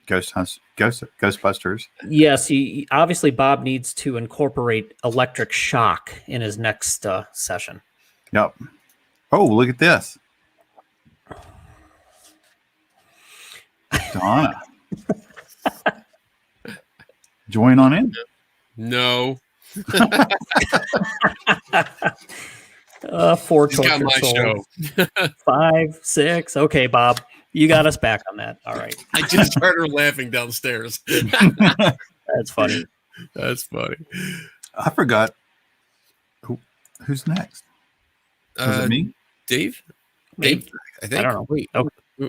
S2: Ghostbusters.
S3: Yes, obviously Bob needs to incorporate electric shock in his next session.
S2: Yep. Oh, look at this. Donna. Join on in.
S4: No.
S3: 4
S4: He's got my
S3: souls.
S4: show.
S3: 5, 6. Okay, Bob. You got us back on that. All right.
S4: I just heard her laughing downstairs.
S3: That's funny.
S4: That's funny.
S2: I forgot. Who's next? Was it me?
S4: Dave?
S3: Me?
S4: Dave, I think.
S3: I don't know.
S4: Wait,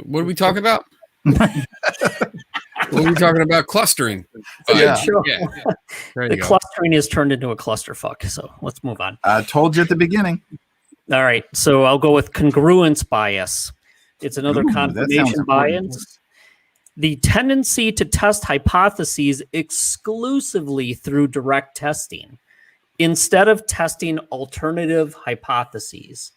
S4: what are we talking about? What are we talking about? Clustering.
S2: Yeah.
S3: Sure.
S4: Yeah. There
S3: The
S4: you go.
S3: clustering is turned into a clusterfuck. So let's move on.
S2: I told you at the beginning.
S3: All right. So I'll go with congruence bias. It's another
S2: Ooh, that sounds
S3: confirmation
S2: important.
S3: bias. The tendency to test hypotheses exclusively through direct testing instead of testing alternative hypotheses.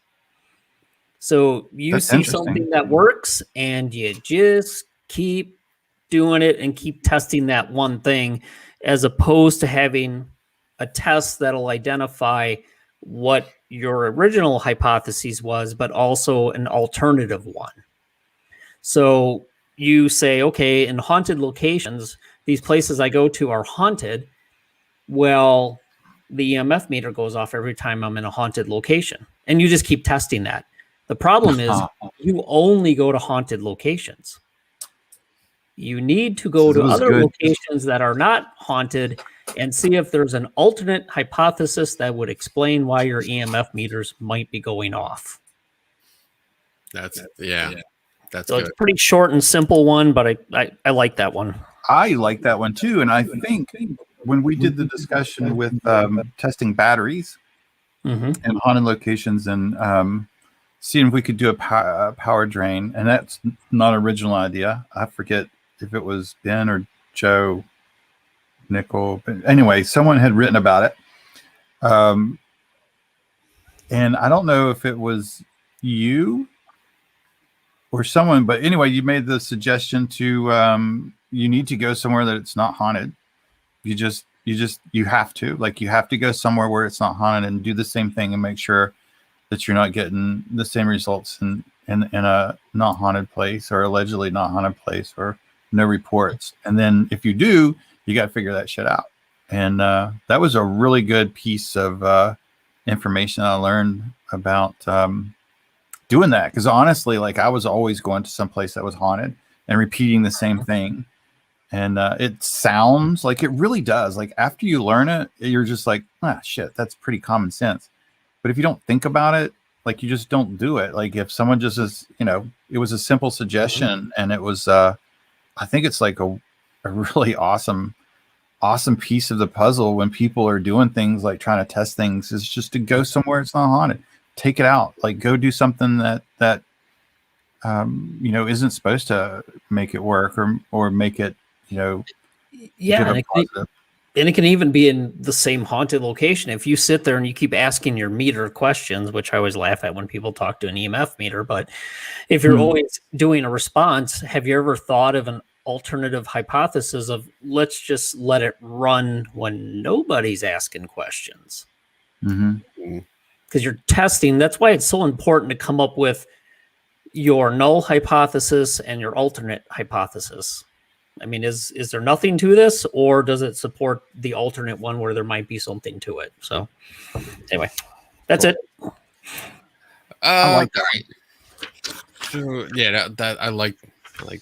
S3: So you
S2: That's
S3: see
S2: interesting.
S3: something that works and you just keep doing it and keep testing that one thing, as opposed to having a test that'll identify what your original hypothesis was, but also an alternative one. So you say, okay, in haunted locations, these places I go to are haunted. Well, the EMF meter goes off every time I'm in a haunted location. And you just keep testing that. The problem is you only go to haunted locations. You need to go to other locations that are not haunted and see if there's an alternate hypothesis that would explain why your EMF meters might be going off.
S4: That's
S3: so
S4: good.
S3: It's a pretty short and simple one, but I like that one.
S2: I like that one too. And I think when we did the discussion with testing batteries in haunted locations and seeing if we could do a power drain, and that's not an original idea. I forget if it was Ben or Joe Nickel. But anyway, someone had written about it. And I don't know if it was you or someone, but anyway, you made the suggestion to you need to go somewhere that it's not haunted. You have to go somewhere where it's not haunted and do the same thing and make sure that you're not getting the same results in a not haunted place or allegedly not haunted place or no reports. And then if you do, you got to figure that shit out. And that was a really good piece of information I learned about doing that. Because honestly, like I was always going to some place that was haunted and repeating the same thing. And it sounds like it really does. Like after you learn it, you're just like, shit, that's pretty common sense. But if you don't think about it, like you just don't do it. Like if someone just is, it was a simple suggestion and it was, I think it's like a really awesome piece of the puzzle when people are doing things like trying to test things is just to go somewhere it's not haunted. Take it out. Like go do something that isn't supposed to make it work or make it,
S3: Yeah, and it can even be in the same haunted location. If you sit there and you keep asking your meter questions, which I always laugh at when people talk to an EMF meter, but if you're always doing a response, have you ever thought of an alternative hypothesis of let's just let it run when nobody's asking questions? Because you're testing. That's why it's so important to come up with your null hypothesis and your alternate hypothesis. I mean, is there nothing to this, or does it support the alternate one where there might be something to it? So anyway, that's it.
S4: I like that. Yeah, that I like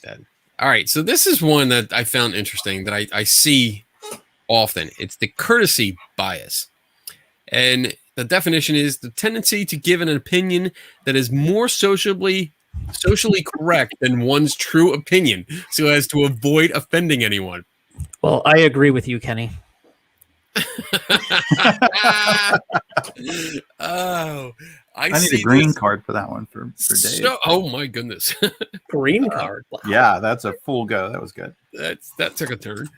S4: that. All right, so this is one that I found interesting that I see often. It's the courtesy bias. And the definition is the tendency to give an opinion that is more socially correct than one's true opinion, so as to avoid offending anyone.
S3: Well, I agree with you, Kenny.
S2: Oh, I need a green card for that one for Dave.
S4: Oh my goodness.
S3: Green card. Wow.
S2: Yeah, that's a full go. That was good.
S4: That took a turn.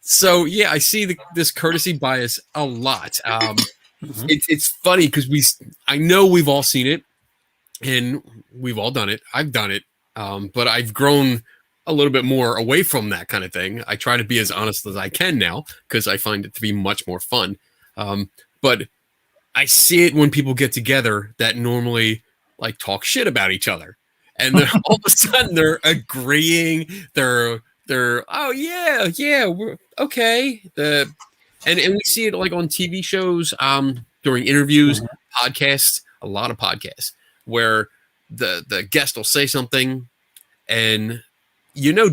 S4: So yeah, I see this courtesy bias a lot. It's funny because I know we've all seen it and we've all done it. I've done it, but I've grown a little bit more away from that kind of thing. I try to be as honest as I can now because I find it to be much more fun. But I see it when people get together that normally like talk shit about each other, and then all of a sudden they're agreeing. They're oh yeah, we're okay. And we see it like on TV shows, during interviews, podcasts, a lot of podcasts where the guest will say something and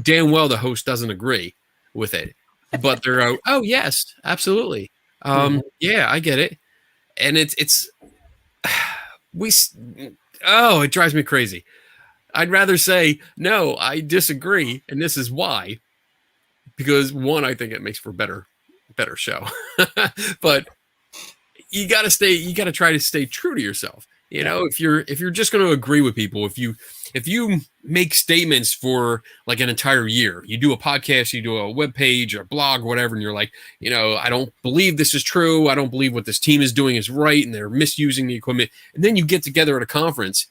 S4: damn well the host doesn't agree with it, but they're oh yes, absolutely. Yeah, I get it. And it drives me crazy. I'd rather say, no, I disagree, and this is why. Because one, I think it makes for a better show. But you gotta try to stay true to yourself. If you're just gonna agree with people, if you make statements for like an entire year, you do a podcast, you do a web page, a blog, whatever, and you're like, I don't believe this is true, I don't believe what this team is doing is right, and they're misusing the equipment, and then you get together at a conference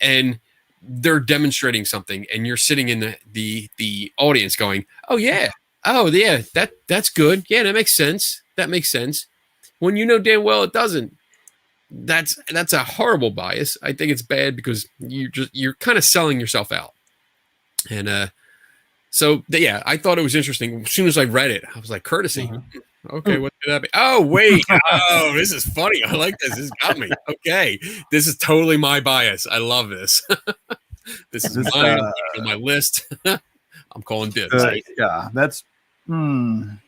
S4: and they're demonstrating something, and you're sitting in the audience going, oh yeah, that's good, yeah, that makes sense, when damn well it doesn't. That's a horrible bias. I think it's bad because you're kind of selling yourself out. And so yeah, I thought it was interesting. As soon as I read it, I was like, courtesy. Okay, what could that be? Oh wait, oh, this is funny. I like this. This got me. Okay, this is totally my bias. I love this. This is mine on my list. I'm calling dibs.
S2: Yeah, that's on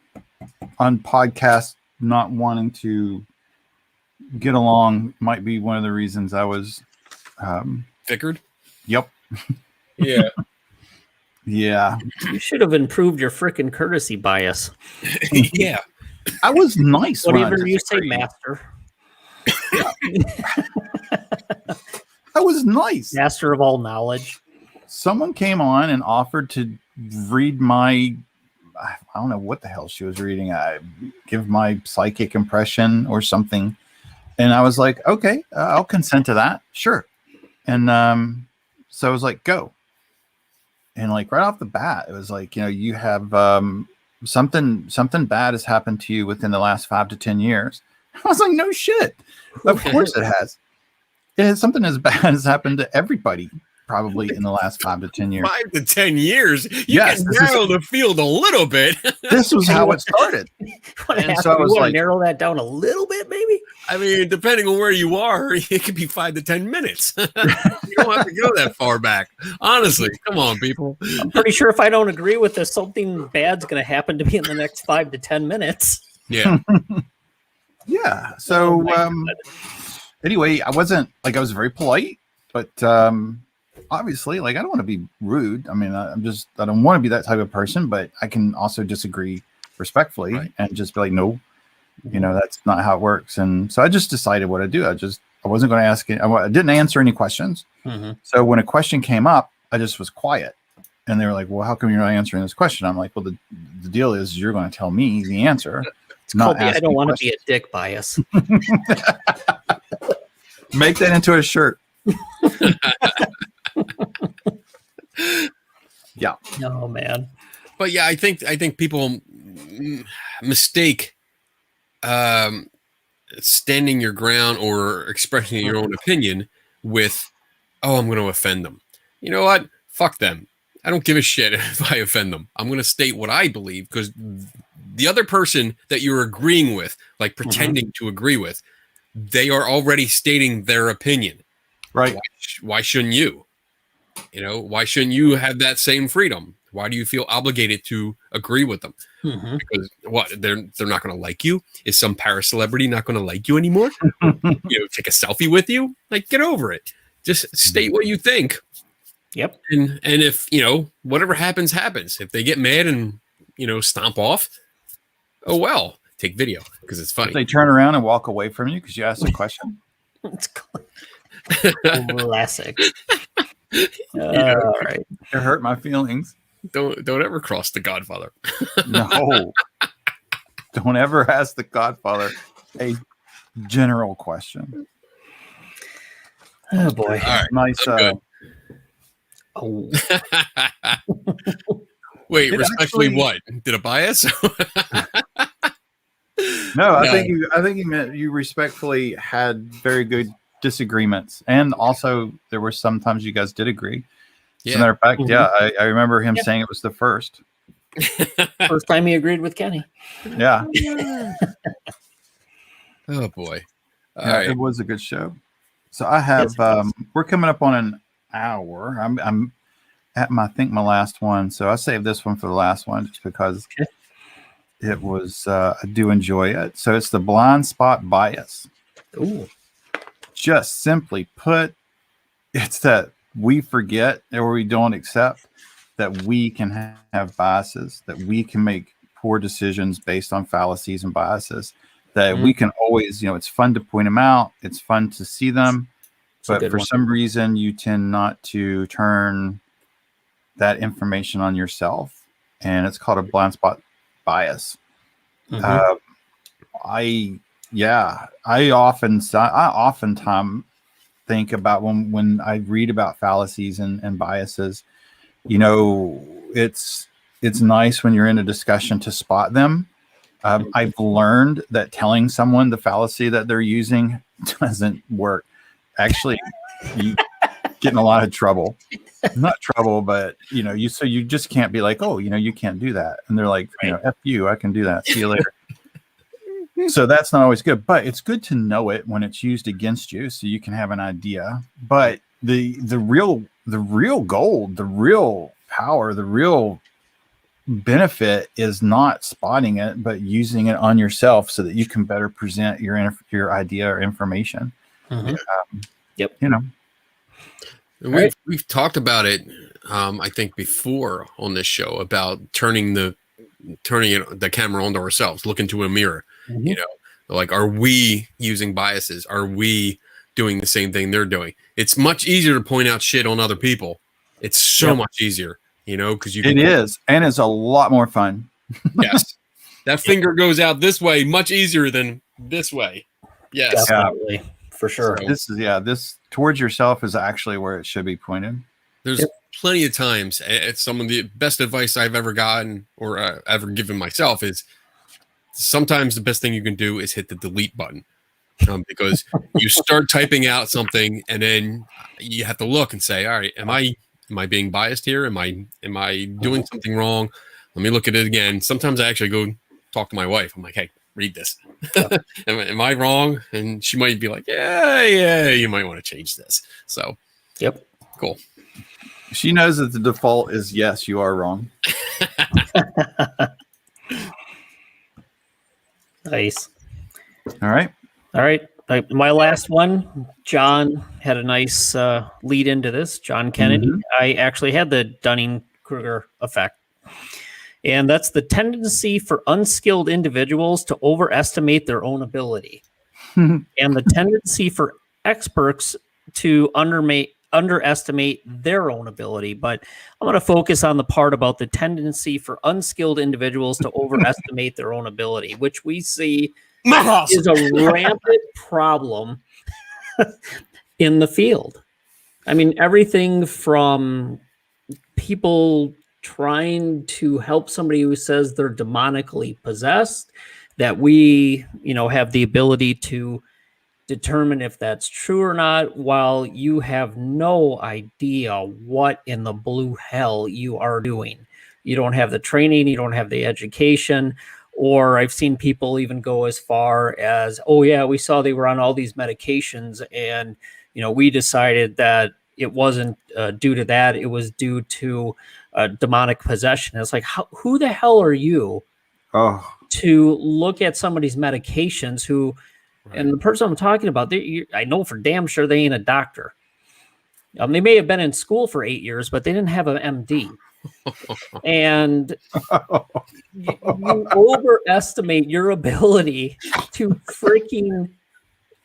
S2: podcasts not wanting to get along might be one of the reasons I was
S4: Vickered.
S2: Yep.
S4: Yeah.
S2: Yeah.
S3: You should have improved your freaking courtesy bias.
S4: Yeah.
S2: I was nice.
S3: Whatever you say, master.
S2: I was nice.
S3: Master of all knowledge.
S2: Someone came on and offered to read my, I don't know what the hell she was reading. I give my psychic impression or something. And I was like, okay, I'll consent to that. Sure. And so I was like, go. And like right off the bat, it was like, you have something bad has happened to you within the last 5 to 10 years. I was like, no shit. Of course it has. Something as bad has happened to everybody probably in the last 5 to 10 years.
S4: 5 to 10 years? You can narrow the field a little bit.
S2: This was how it started.
S3: And so I was like, narrow that down a little bit, maybe?
S4: I mean, depending on where you are, it could be 5 to 10 minutes. You don't have to go that far back. Honestly, come on, people.
S3: I'm pretty sure if I don't agree with this, something bad's going to happen to me in the next 5 to 10 minutes.
S4: Yeah.
S2: Yeah. So anyway, I was very polite, but obviously, like, I don't want to be rude. I mean, I don't want to be that type of person, but I can also disagree respectfully and just be like, no, that's not how it works. And so I just decided what to do. I wasn't going to ask it. I didn't answer any questions. So when a question came up, I just was quiet And they were like, well, how come you're not answering this question? I'm like, well, the deal is you're going to tell me the answer.
S3: It's called the I don't want to be a dick bias.
S2: Make that into a shirt. Yeah.
S3: Oh man.
S4: But yeah, I think people mistake standing your ground or expressing your own opinion with, oh, I'm going to offend them. You know what? Fuck them. I don't give a shit if I offend them. I'm going to state what I believe, because the other person that you're agreeing with, like pretending to agree with, they are already stating their opinion.
S2: Right.
S4: Why shouldn't you? You know, why shouldn't you have that same freedom? Why do you feel obligated to agree with them? Because what? They're not going to like you? Is some para-celebrity not going to like you anymore? Take a selfie with you? Like, get over it. Just state what you think.
S3: Yep.
S4: And if, whatever happens, happens. If they get mad and, stomp off, oh, well, take video because it's funny.
S2: If they turn around and walk away from you because you asked a question.
S3: It's classic. All right.
S2: It hurt my feelings.
S4: Don't ever cross the Godfather.
S2: No. Don't ever ask the Godfather a general question.
S3: Oh boy.
S4: All right.
S2: Nice.
S3: Oh.
S4: Wait, respectfully, what? Did a bias?
S2: No, I think you meant you respectfully had very good disagreements, and also there were sometimes you guys did agree.
S4: Yeah.
S2: As a matter of fact, I remember him saying it was the first
S3: time he agreed with Kenny.
S2: Yeah.
S4: Oh boy. All
S2: Yeah,
S4: right.
S2: it was a good show. So I have we're coming up on an hour. I'm at my last one, so I saved this one for the last one just because it was I do enjoy it. So it's the blind spot bias.
S3: Ooh.
S2: Just simply put, it's that we forget or we don't accept that we can have biases, that we can make poor decisions based on fallacies and biases, that we can always, it's fun to point them out. It's fun to see them. But for some reason, you tend not to turn that information on yourself. And it's called a blind spot bias. I oftentimes think about when I read about fallacies and biases, it's nice when you're in a discussion to spot them. I've learned that telling someone the fallacy that they're using doesn't work. Actually, you get in a lot of trouble. Not trouble, but you just can't be like, oh, you can't do that. And they're like, F you, I can do that. See you later. So that's not always good, but it's good to know it when it's used against you, so you can have an idea. But the real gold, the real power, the real benefit is not spotting it, but using it on yourself so that you can better present your idea or information.
S3: Yep.
S4: We've talked about it, I think, before on this show about turning the camera onto ourselves, look into a mirror. Like, are we using biases? Are we doing the same thing they're doing? It's much easier to point out shit on other people. It's so much easier, because you. It
S2: is, and it's a lot more fun.
S4: Yes, that finger goes out this way much easier than this way. Yes,
S3: definitely, for sure.
S2: So this towards yourself is actually where it should be pointed.
S4: There's plenty of times. It's some of the best advice I've ever gotten or ever given myself is sometimes the best thing you can do is hit the delete button, because you start typing out something and then you have to look and say, all right, am I being biased here? Am I doing something wrong? Let me look at it again. Sometimes I actually go talk to my wife. I'm like, hey, read this. Am I wrong? And she might be like, yeah, you might want to change this. So, cool.
S2: She knows that the default is yes, you are wrong.
S3: Nice.
S2: All right.
S3: My last one, John had a nice lead into this. John Kennedy. I actually had the Dunning-Kruger effect. And that's the tendency for unskilled individuals to overestimate their own ability. And the tendency for experts to underestimate their own ability. But I'm going to focus on the part about the tendency for unskilled individuals to overestimate their own ability, which we see is a rampant problem in the field. I mean, everything from people trying to help somebody who says they're demonically possessed, that we, have the ability to determine if that's true or not, while you have no idea what in the blue hell you are doing. You don't have the training, you don't have the education, or I've seen people even go as far as, oh yeah, we saw they were on all these medications and, we decided that it wasn't due to that, it was due to demonic possession. It's like, who the hell are you to look at somebody's medications who, right. And the person I'm talking about, I know for damn sure they ain't a doctor. They may have been in school for 8 years, but they didn't have an MD. And you overestimate your ability to freaking,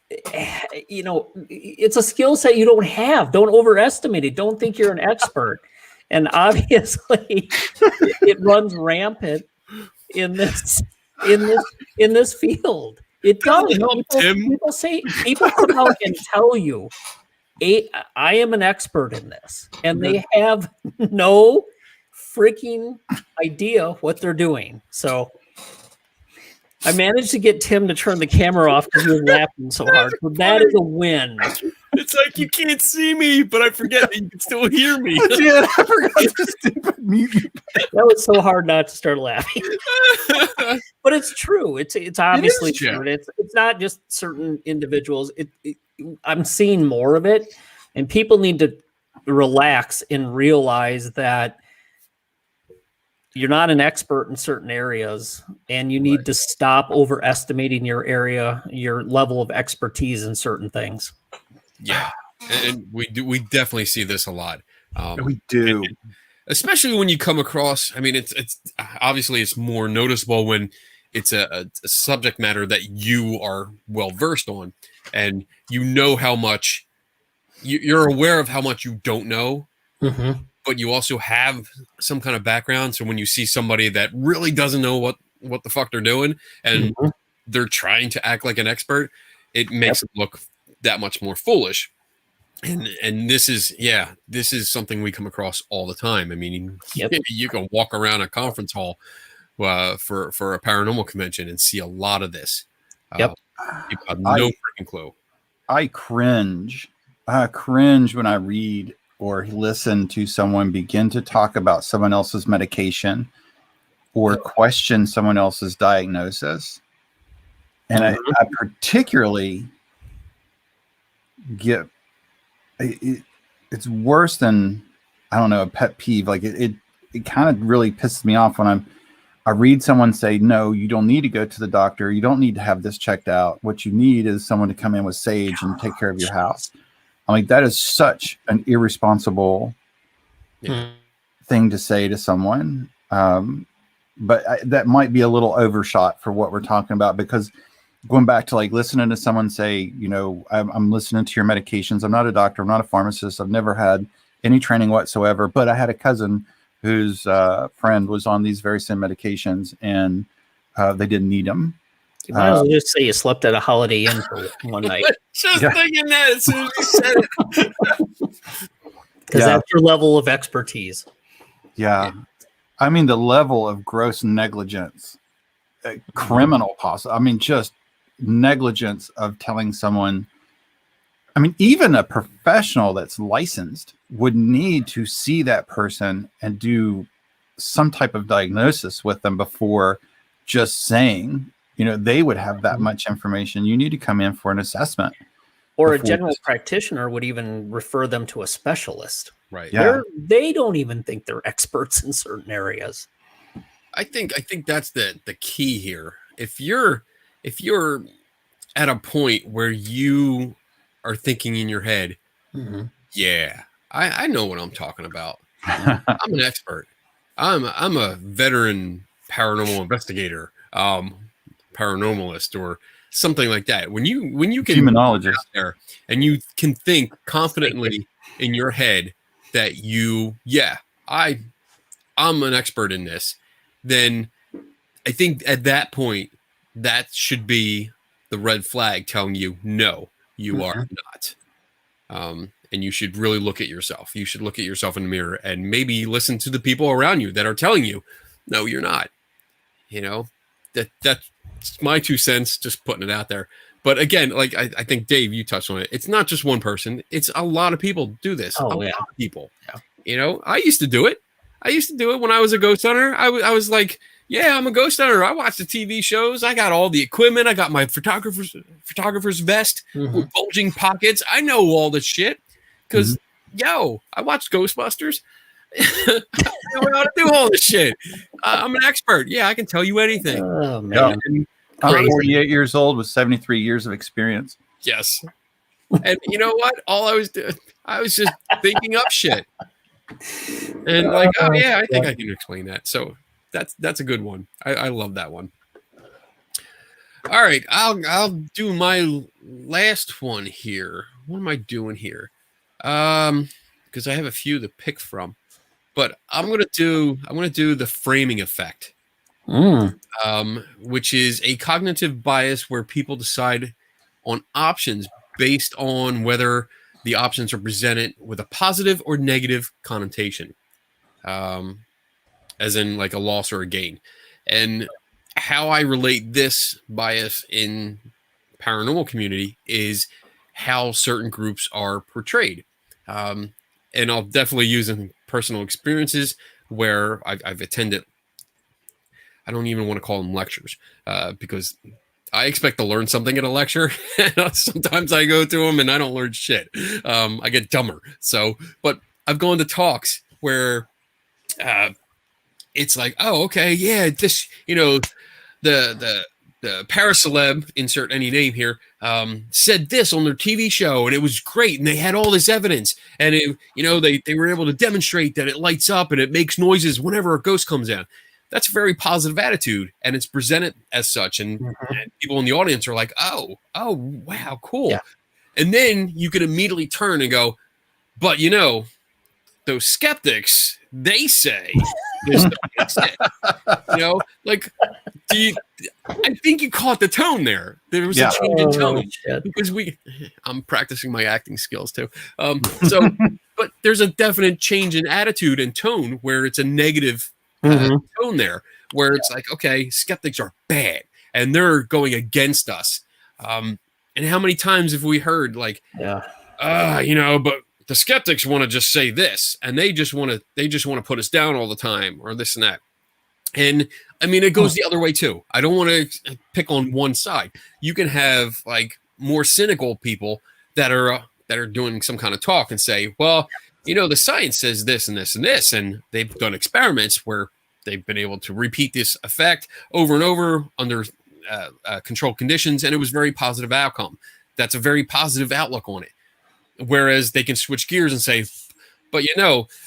S3: it's a skill set you don't have. Don't overestimate it. Don't think you're an expert. And obviously, it runs rampant in this field. It does. People come out and tell you, I am an expert in this, and they have no freaking idea what they're doing. So I managed to get Tim to turn the camera off because he was laughing so hard. So that is a win.
S4: It's like you can't see me, but I forget that you can still hear me.
S2: Yeah, I forgot to stupid mute.
S3: That was so hard not to start laughing. But it's true. It's obviously true. It's not just certain individuals. I'm seeing more of it, and people need to relax and realize that you're not an expert in certain areas, and you need to stop overestimating your area, your level of expertise in certain things.
S4: Yeah, and we definitely see this a lot.
S2: We do,
S4: especially when you come across. I mean, it's obviously it's more noticeable when it's a subject matter that you are well versed on, and you know how much you're aware of how much you don't know.
S3: Mm-hmm.
S4: But you also have some kind of background. So when you see somebody that really doesn't know what the fuck they're doing and they're trying to act like an expert, it makes it look that much more foolish. And this is something we come across all the time. I mean, you can walk around a conference hall for a paranormal convention and see a lot of this. You have no freaking clue.
S2: I cringe. When I read or listen to someone begin to talk about someone else's medication or question someone else's diagnosis. And I particularly get, it's worse than, I don't know, a pet peeve. Like it kind of really pisses me off when I read someone say, no, you don't need to go to the doctor. You don't need to have this checked out. What you need is someone to come in with sage and take care of your house. I mean, that is such an irresponsible thing to say to someone. But that might be a little overshot for what we're talking about, because going back to like listening to someone say, I'm listening to your medications. I'm not a doctor. I'm not a pharmacist. I've never had any training whatsoever, but I had a cousin whose friend was on these very same medications and they didn't need them.
S3: You might as well just say you slept at a Holiday Inn for one night.
S4: Just thinking that as soon as you said it.
S3: Because that's your level of expertise.
S2: Yeah. I mean, the level of gross negligence, criminal I mean, just negligence of telling someone. I mean, even a professional that's licensed would need to see that person and do some type of diagnosis with them before just saying, they would have that much information. You need to come in for an assessment.
S3: Or a general practitioner would even refer them to a specialist.
S4: Right.
S2: Yeah.
S3: They don't even think they're experts in certain areas.
S4: I think that's the key here. If you're at a point where you are thinking in your head, I know what I'm talking about. I'm an expert. I'm a veteran paranormal investigator. Paranormalist or something like that. When you can
S2: humanologist
S4: out there and you can think confidently in your head that I'm an expert in this, then I think at that point, that should be the red flag telling you, no, you are not. And you should really look at yourself. You should look at yourself in the mirror and maybe listen to the people around you that are telling you, no, you're not. That's my 2 cents, just putting it out there. But again, like I think Dave, you touched on it. It's not just one person. It's a lot of people do this.
S3: Oh,
S4: a
S3: yeah.
S4: lot of people.
S3: Yeah.
S4: I used to do it. When I was a ghost hunter. I was like, yeah, I'm a ghost hunter. I watch the TV shows. I got all the equipment. I got my photographer's vest with bulging pockets. I know all this shit because, I watched Ghostbusters. I know how to do all this shit. I'm an expert. Yeah, I can tell you anything.
S3: Oh, man.
S2: I'm 48 years old with 73 years of experience.
S4: Yes. And you know what? All I was doing, I was just thinking up shit. And like, oh yeah, I think I can explain that. So that's a good one. I love that one. All right, I'll do my last one here. What am I doing here? Because I have a few to pick from, but I'm gonna do the framing effect, which is a cognitive bias where people decide on options based on whether the options are presented with a positive or negative connotation, as in like a loss or a gain. And how I relate this bias in paranormal community is how certain groups are portrayed. And I'll definitely use in personal experiences where I've attended, I don't even want to call them lectures, because I expect to learn something at a lecture. Sometimes I go to them and I don't learn shit. I get dumber. But I've gone to talks where it's like, oh, okay, yeah, this, the paraceleb, insert any name here, said this on their TV show, and it was great, and they had all this evidence, and they were able to demonstrate that it lights up and it makes noises whenever a ghost comes in. That's a very positive attitude, and it's presented as such, and people in the audience are like, oh, wow, cool. Yeah. And then you can immediately turn and go, but those skeptics, they say this. Like, I think you caught the tone there. There was a change in tone because I'm practicing my acting skills too. But there's a definite change in attitude and tone where it's a negative tone there, where it's like, okay, skeptics are bad and they're going against us. And how many times have we heard like, but the skeptics want to just say this, and they just want to put us down all the time, or this and that. And I mean, it goes the other way too. I don't want to pick on one side. You can have like more cynical people that are doing some kind of talk and say, well, the science says this and this and this, and they've done experiments where they've been able to repeat this effect over and over under controlled conditions, and it was very positive outcome. That's a very positive outlook on it. Whereas they can switch gears and say, but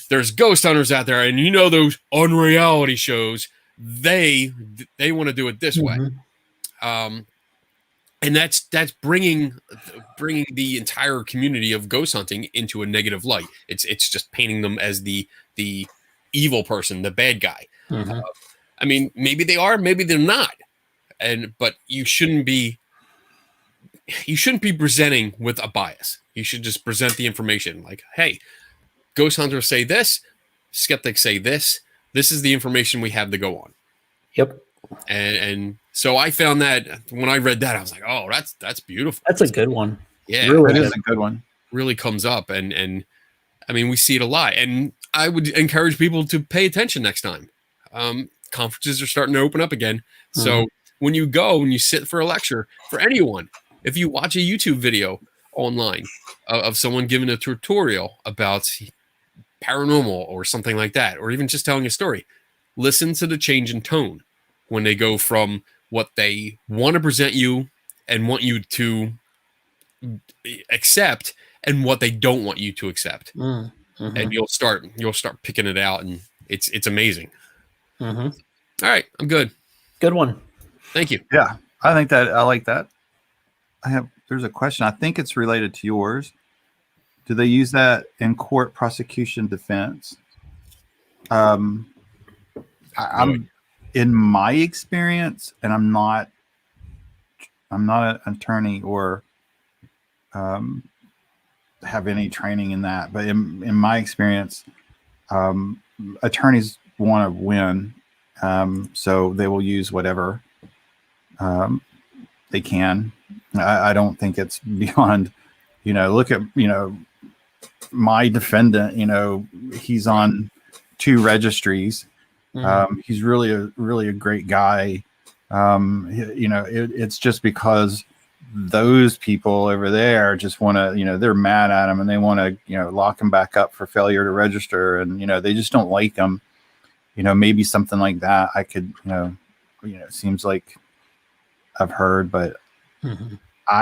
S4: there's ghost hunters out there, and those unreality shows, they want to do it this way. And that's bringing the entire community of ghost hunting into a negative light. It's just painting them as the evil person, the bad guy. I mean, maybe they are, maybe they're not. But you shouldn't be presenting with a bias. You should just present the information like, hey, ghost hunters say this, skeptics say this. This is the information we have to go on. Yep. And so I found that when I read that, I was like, oh, that's beautiful.
S3: That's a good one.
S4: Yeah,
S2: really, it is a good one.
S4: Really comes up, and I mean, we see it a lot. And I would encourage people to pay attention next time. Conferences are starting to open up again. So when you go and you sit for a lecture, for anyone, if you watch a YouTube video online of someone giving a tutorial about paranormal or something like that, or even just telling a story, listen to the change in tone when they go from what they want to present you and want you to accept and what they don't want you to accept. And you'll start picking it out, and it's amazing. All right, I'm good.
S3: Good one.
S4: Thank you.
S2: Yeah, I like that. There's a question. I think it's related to yours. Do they use that in court, prosecution, defense? I'm in my experience, and I'm not an attorney or have any training in that, but in my experience, attorneys want to win, so they will use whatever they can. I don't think it's beyond, look at, my defendant, he's on 2 registries. He's really a great guy. It's just because those people over there just want to, they're mad at him and they want to, lock him back up for failure to register. And, they just don't like him. Maybe something like that I could, it seems like I've heard, but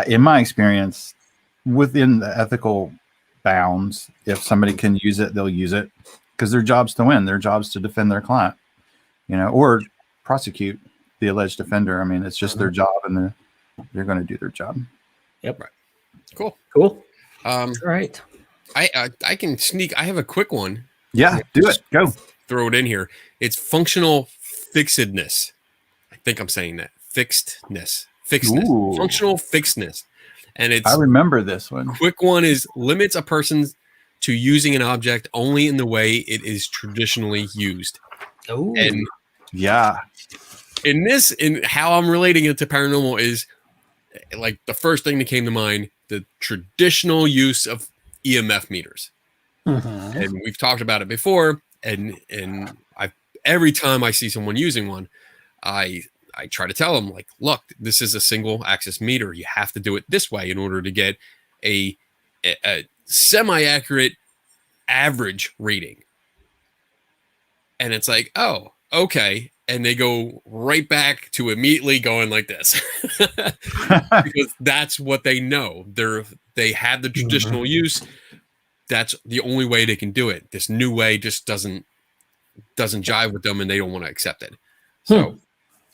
S2: in my experience, within the ethical bounds, if somebody can use it, they'll use it because their job's to win, their job's to defend their client, or prosecute the alleged offender. I mean, it's just their job, and they're going to do their job.
S3: Yep.
S4: Right. Cool.
S3: All right.
S4: I can sneak. I have a quick one.
S2: Yeah, do it. Go.
S4: Throw it in here. It's functional fixedness. I think I'm saying that. Fixedness.
S2: Ooh.
S4: Functional fixedness. And it's,
S2: I remember this one.
S4: Quick one is limits a person to using an object only in the way it is traditionally used.
S3: Oh,
S4: and
S2: yeah.
S4: In how I'm relating it to paranormal is like the first thing that came to mind, the traditional use of EMF meters. And we've talked about it before. And every time I see someone using one, I try to tell them, like, look, this is a single axis meter. You have to do it this way in order to get a semi-accurate average reading. And it's like, oh, okay. And they go right back to immediately going like this because that's what they know. They have the traditional use. That's the only way they can do it. This new way just doesn't jive with them, and they don't want to accept it. So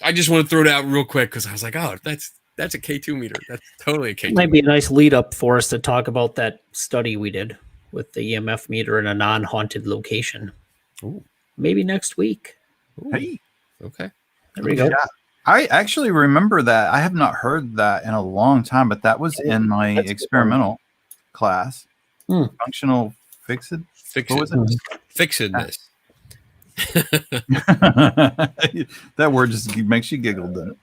S4: I just want to throw it out real quick because I was like, oh, that's a K2 meter. That's totally a K2.
S3: Might be a nice lead up for us to talk about that study we did with the EMF meter in a non-haunted location.
S4: Ooh.
S3: Maybe next week.
S4: Ooh.
S2: Hey.
S4: Okay.
S3: There we go.
S2: Yeah. I actually remember that. I have not heard that in a long time, but that was in my experimental class. Functional fixed. What was it?
S4: Fixedness.
S2: That word just makes you giggle, doesn't it?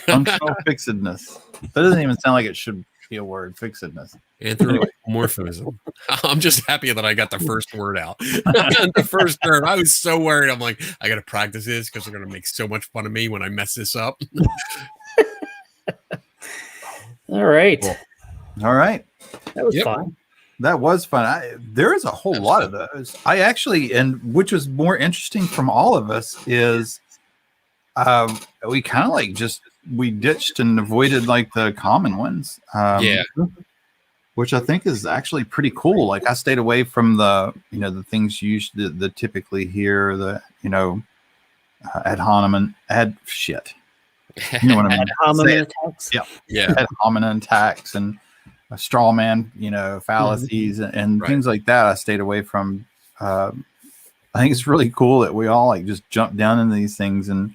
S2: Functional fixedness. That doesn't even sound like it should be a word. Fixedness.
S4: Anthropomorphism. I'm just happy that I got the first word out. The first term. I was so worried. I'm like, I got to practice this because they're going to make so much fun of me when I mess this up.
S3: All right.
S2: Cool. All right.
S3: That was fun.
S2: That was fun. There is a whole lot of those. I actually, and which was more interesting from all of us is we kind of like we ditched and avoided like the common ones. Which I think is actually pretty cool. Like I stayed away from the things you the typically hear, ad hominem shit. You know what I mean?
S3: Ad hominem attacks.
S2: Yeah. Ad hominem attacks and straw man, fallacies and things like that. I stayed away from. I think it's really cool that we all like just jumped down into these things and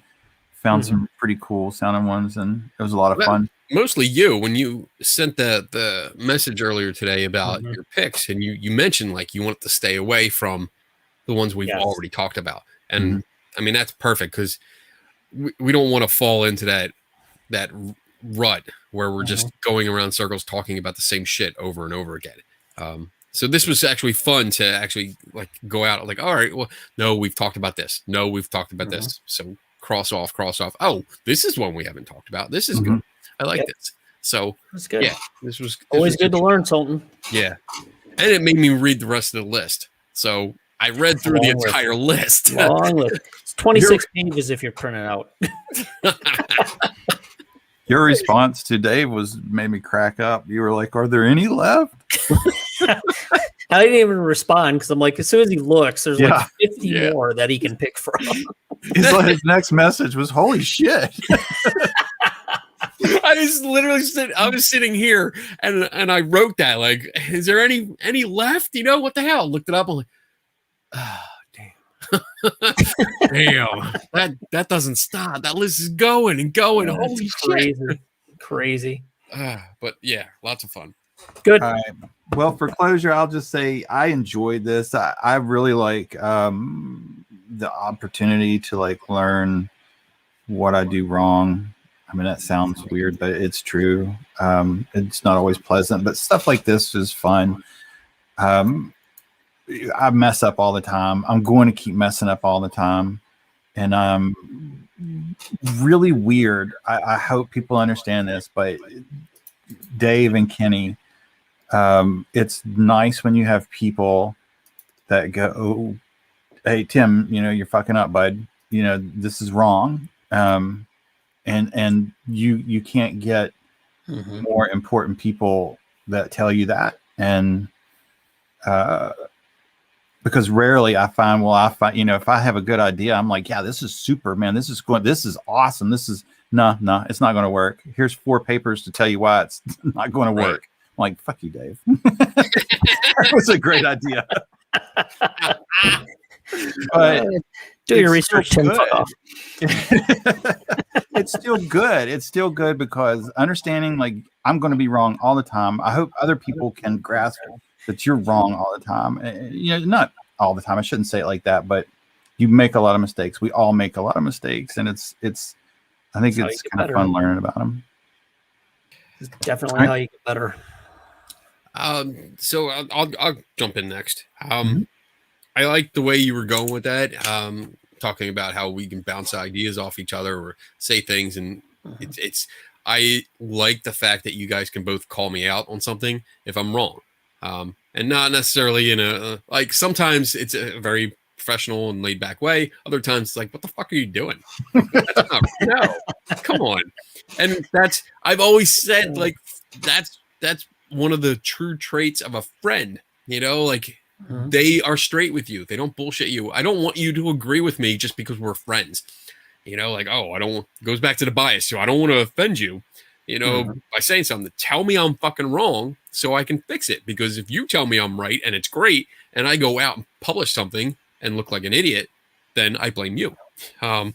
S2: found some pretty cool sounding ones, and it was a lot of fun.
S4: Mostly you, when you sent the message earlier today about your picks, and you mentioned like you want to stay away from the ones we've already talked about, and I mean that's perfect because we don't want to fall into that rut where we're just going around circles talking about the same shit over and over again. So this was actually fun to actually like go out like, all right, well, no, we've talked about this. No, we've talked about this. So cross off. Oh, this is one we haven't talked about. This is good. I like this. So
S3: that's good.
S4: Yeah, this was
S3: always good to learn something.
S4: Yeah. And it made me read the rest of the list. So I read through the entire list.
S3: Long list. It's 26 pages if you're printing out.
S2: Your response to Dave made me crack up. You were like, "Are there any left?"
S3: I didn't even respond because I'm like, as soon as he looks, there's like 50 more that he can pick from.
S2: His next message was, "Holy shit!"
S4: I was literally sitting here and I wrote that, like, is there any left? You know, what the hell? Looked it up. I'm like, oh, damn. Damn. That doesn't stop. That list is going and going. Holy
S3: crazy.
S4: shit.
S3: Crazy.
S4: But yeah, lots of fun.
S3: Good.
S2: All right. Well, for closure, I'll just say I enjoyed this. I really like the opportunity to like learn what I do wrong. I mean, that sounds weird, but it's true. It's not always pleasant, but stuff like this is fun. I mess up all the time. I'm going to keep messing up all the time. And really weird. I hope people understand this, but Dave and Kenny, it's nice when you have people that go, oh, hey, Tim, you know, you're fucking up, bud. You know, this is wrong. And you can't get more important people that tell you that. And because rarely I find, you know, if I have a good idea, I'm like, yeah, this is super, man. This is awesome. This is no, it's not going to work. Here's 4 papers to tell you why it's not going to work. I'm like, fuck you, Dave. That was a great idea. But
S3: do your research, Tim. Fuck off.
S2: It's still good. It's still good because understanding, like, I'm going to be wrong all the time. I hope other people can grasp that you're wrong all the time. You know, not all the time. I shouldn't say it like that, but you make a lot of mistakes. We all make a lot of mistakes, and it's. I think it's kind of fun learning about them.
S3: It's definitely how you get better.
S4: So I'll jump in next. I like the way you were going with that. Talking about how we can bounce ideas off each other or say things, and I like the fact that you guys can both call me out on something if I'm wrong, and not necessarily in a like. Sometimes it's a very professional and laid back way. Other times it's like, what the fuck are you doing? No, come on. And I've always said, like, that's one of the true traits of a friend. You know, like. They are straight with you. They don't bullshit you. I don't want you to agree with me just because we're friends. You know, like, oh, goes back to the bias. So I don't want to offend you, you know, by saying something. Tell me I'm fucking wrong so I can fix it. Because if you tell me I'm right and it's great and I go out and publish something and look like an idiot, then I blame you. Yeah.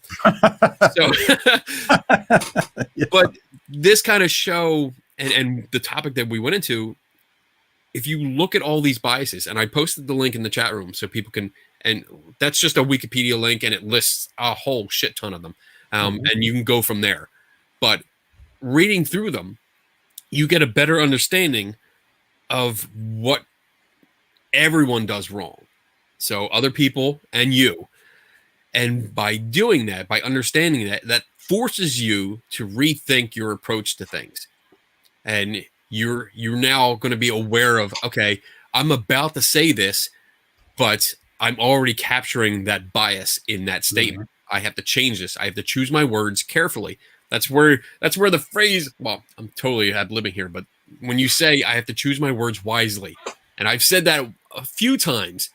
S4: But this kind of show and the topic that we went into, if you look at all these biases, and I posted the link in the chat room so people can, and that's just a Wikipedia link and it lists a whole shit ton of them. And you can go from there. But reading through them, you get a better understanding of what everyone does wrong. So other people and you. And by doing that, by understanding that forces you to rethink your approach to things. And you're now going to be aware of, okay, I'm about to say this, but I'm already capturing that bias in that statement. I have to change this. I have to choose my words carefully. That's where the phrase, well, I'm totally ad-libbing here, but when you say I have to choose my words wisely, and I've said that a few times,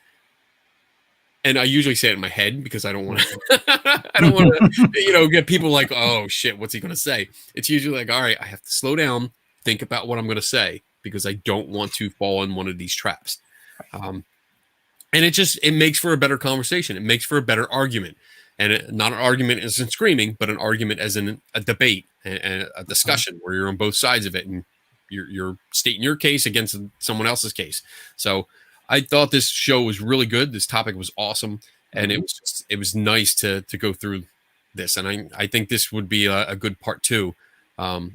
S4: and I usually say it in my head because I don't want to, you know, get people like, oh shit, what's he going to say? It's usually like, all right, I have to slow down, think about what I'm going to say because I don't want to fall in one of these traps. And it makes for a better conversation. It makes for a better argument. And not an argument as in screaming, but an argument as in a debate and a discussion where you're on both sides of it and you're stating your case against someone else's case. So I thought this show was really good. This topic was awesome. And it was nice to go through this. And I think this would be a good part 2.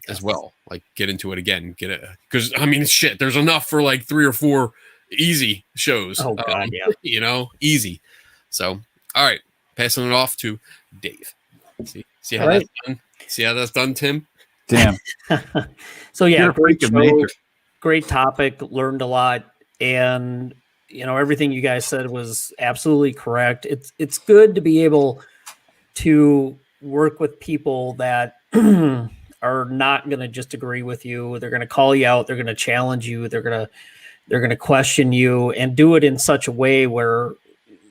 S4: As well, like get into it again, because I mean, shit, there's enough for like 3 or 4 easy shows.
S3: Oh God, yeah,
S4: you know, easy. So, all right, passing it off to Dave. See how that's done. See how that's done, Tim.
S2: Damn.
S3: So yeah, great show, great topic. Learned a lot, and you know everything you guys said was absolutely correct. It's good to be able to work with people that are not going to just agree with you. They're going to call you out. They're going to challenge you. They're going to question you and do it in such a way where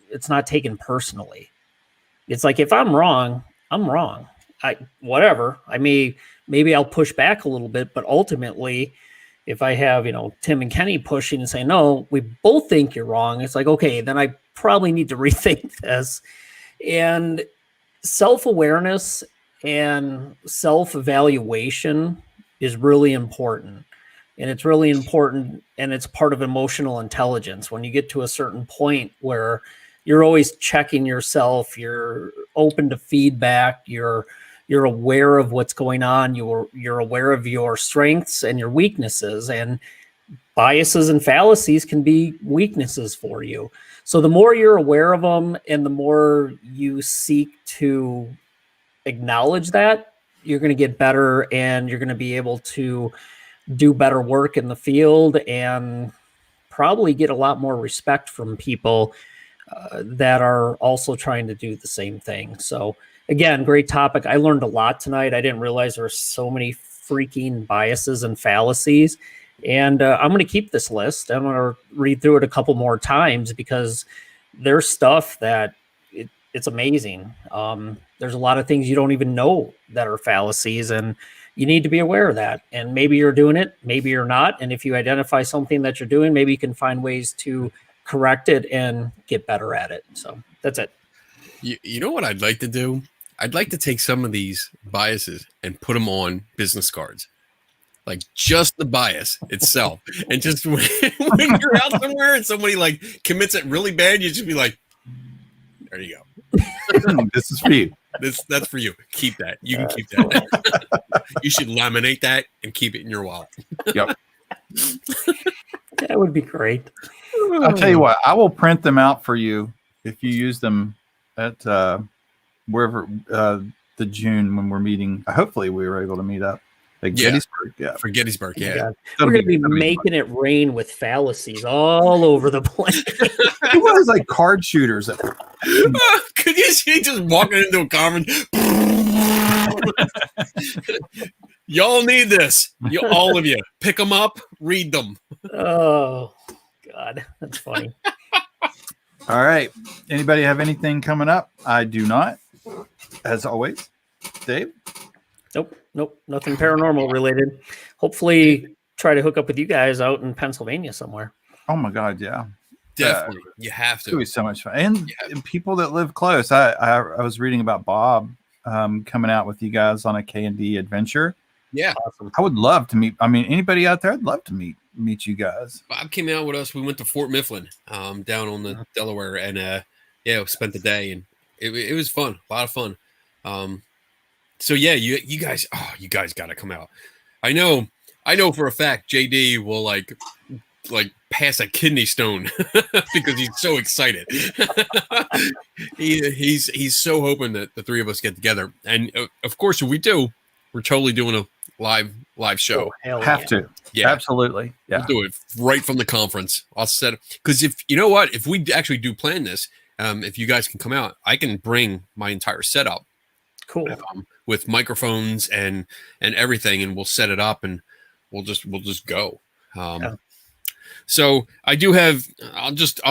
S3: it's not taken personally. It's like, if I'm wrong, I'm wrong. maybe I'll push back a little bit, but ultimately, if I have, Tim and Kenny pushing and saying, no, we both think you're wrong, it's like, okay, then I probably need to rethink this. And self-awareness and self-evaluation is really important. And it's really important, and it's part of emotional intelligence. When you get to a certain point where you're always checking yourself, you're open to feedback, you're aware of what's going on, you're aware of your strengths and your weaknesses, and biases and fallacies can be weaknesses for you. So the more you're aware of them and the more you seek to acknowledge that, you're going to get better, and you're going to be able to do better work in the field and probably get a lot more respect from people that are also trying to do the same thing. So again, great topic. I learned a lot tonight. I didn't realize there were so many freaking biases and fallacies. And I'm going to keep this list. I'm going to read through it a couple more times because there's stuff that it's amazing. There's a lot of things you don't even know that are fallacies, and you need to be aware of that. And maybe you're doing it, maybe you're not. And if you identify something that you're doing, maybe you can find ways to correct it and get better at it. So that's it.
S4: You know what I'd like to do? I'd like to take some of these biases and put them on business cards. Like just the bias itself. And just when you're out somewhere and somebody like commits it really bad, you just be like, there you go.
S2: This is for you.
S4: That's for you. Keep that. You can keep that. You should laminate that and keep it in your wallet.
S2: Yep.
S3: That would be great.
S2: I'll tell you what, I will print them out for you if you use them at wherever the June when we're meeting. Hopefully we were able to meet up at Gettysburg. Yeah.
S4: For Gettysburg, yeah.
S3: We're going to be making it rain with fallacies all over the place.
S2: It was like card shooters.
S4: Could you see just walking into a conference? Y'all need this. All of you. Pick them up, read them.
S3: Oh, God. That's funny.
S2: All right. Anybody have anything coming up? I do not. As always. Dave?
S3: Nope. Nothing paranormal related. Hopefully try to hook up with you guys out in Pennsylvania somewhere.
S2: Oh, my God. Yeah.
S4: Definitely. You have to.
S2: It's going to be so much fun. And people that live close. I was reading about Bob coming out with you guys on a K&D adventure.
S4: Yeah.
S3: Awesome.
S2: I would love to meet. I mean, anybody out there, I'd love to meet you guys.
S4: Bob came out with us. We went to Fort Mifflin down on the Delaware, and we spent the day, and it was fun. A lot of fun. So yeah, you guys got to come out. I know for a fact JD will like pass a kidney stone because he's so excited. he's so hoping that the three of us get together, and of course if we do, we're totally doing a live show.
S3: Oh,
S2: have to. Yeah, absolutely. Yeah,
S4: we'll do it right from the conference. I'll set it because if you know what, if we actually do plan this, if you guys can come out, I can bring my entire setup.
S3: Cool.
S4: With microphones and everything, and we'll set it up, and we'll just go. So I do have. I'll just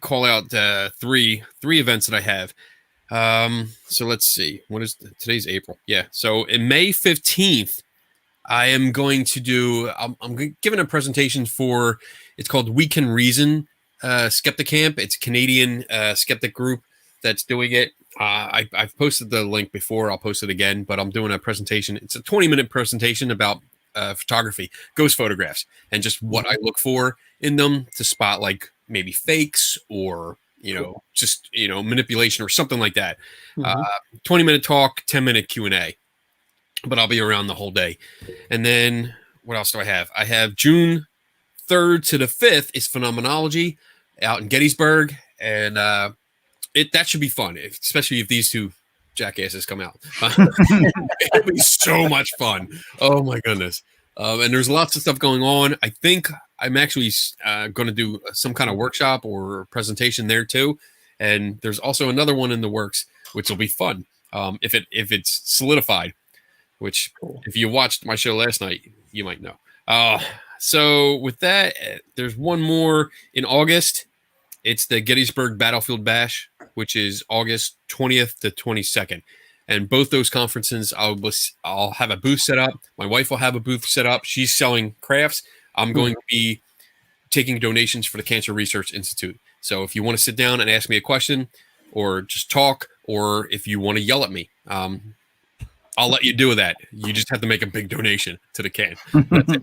S4: call out three events that I have. So let's see. What is today's April? Yeah. So in May 15th, I am going to do. I'm giving a presentation for. It's called We Can Reason Skeptic Camp. It's a Canadian skeptic group that's doing it. I've posted the link before. I'll post it again, but I'm doing a presentation. It's a 20-minute presentation about photography, ghost photographs, and just what I look for in them to spot like maybe fakes or, just, manipulation or something like that. 20-minute talk, 10-minute Q&A, but I'll be around the whole day. And then what else do I have? I have June 3rd to the 5th is Phenomenology out in Gettysburg. And, that should be fun, especially if these two jackasses come out. It'll be so much fun. Oh my goodness. And there's lots of stuff going on. I think I'm actually going to do some kind of workshop or presentation there too. And there's also another one in the works, which will be fun. If it's solidified, which if you watched my show last night, you might know. So with that, there's one more in August. It's the Gettysburg Battlefield Bash, which is August 20th to 22nd. And both those conferences, I'll have a booth set up. My wife will have a booth set up. She's selling crafts. I'm going to be taking donations for the Cancer Research Institute. So if you want to sit down and ask me a question or just talk, or if you want to yell at me, I'll let you do that. You just have to make a big donation to the can. That's it.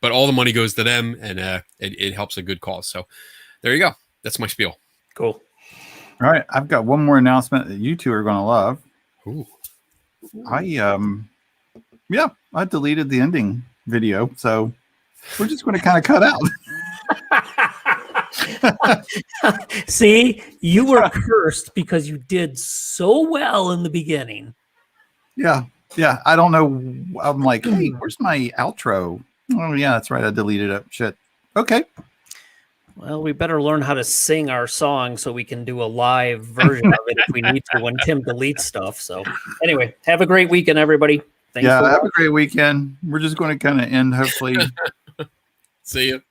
S4: But all the money goes to them, and it helps a good cause. So there you go. That's my spiel.
S3: Cool.
S2: All right. I've got one more announcement that you two are going to love.
S4: Ooh.
S2: I deleted the ending video. So we're just going to kind of cut out.
S3: See, you were cursed because you did so well in the beginning.
S2: Yeah. I don't know. I'm like, hey, where's my outro? Oh, yeah, that's right. I deleted it. Shit. Okay.
S3: Well, we better learn how to sing our song so we can do a live version of it if we need to when Tim deletes stuff. So anyway, have a great weekend, everybody.
S2: Thanks have a great weekend. We're just going to kind of end, hopefully.
S4: See you.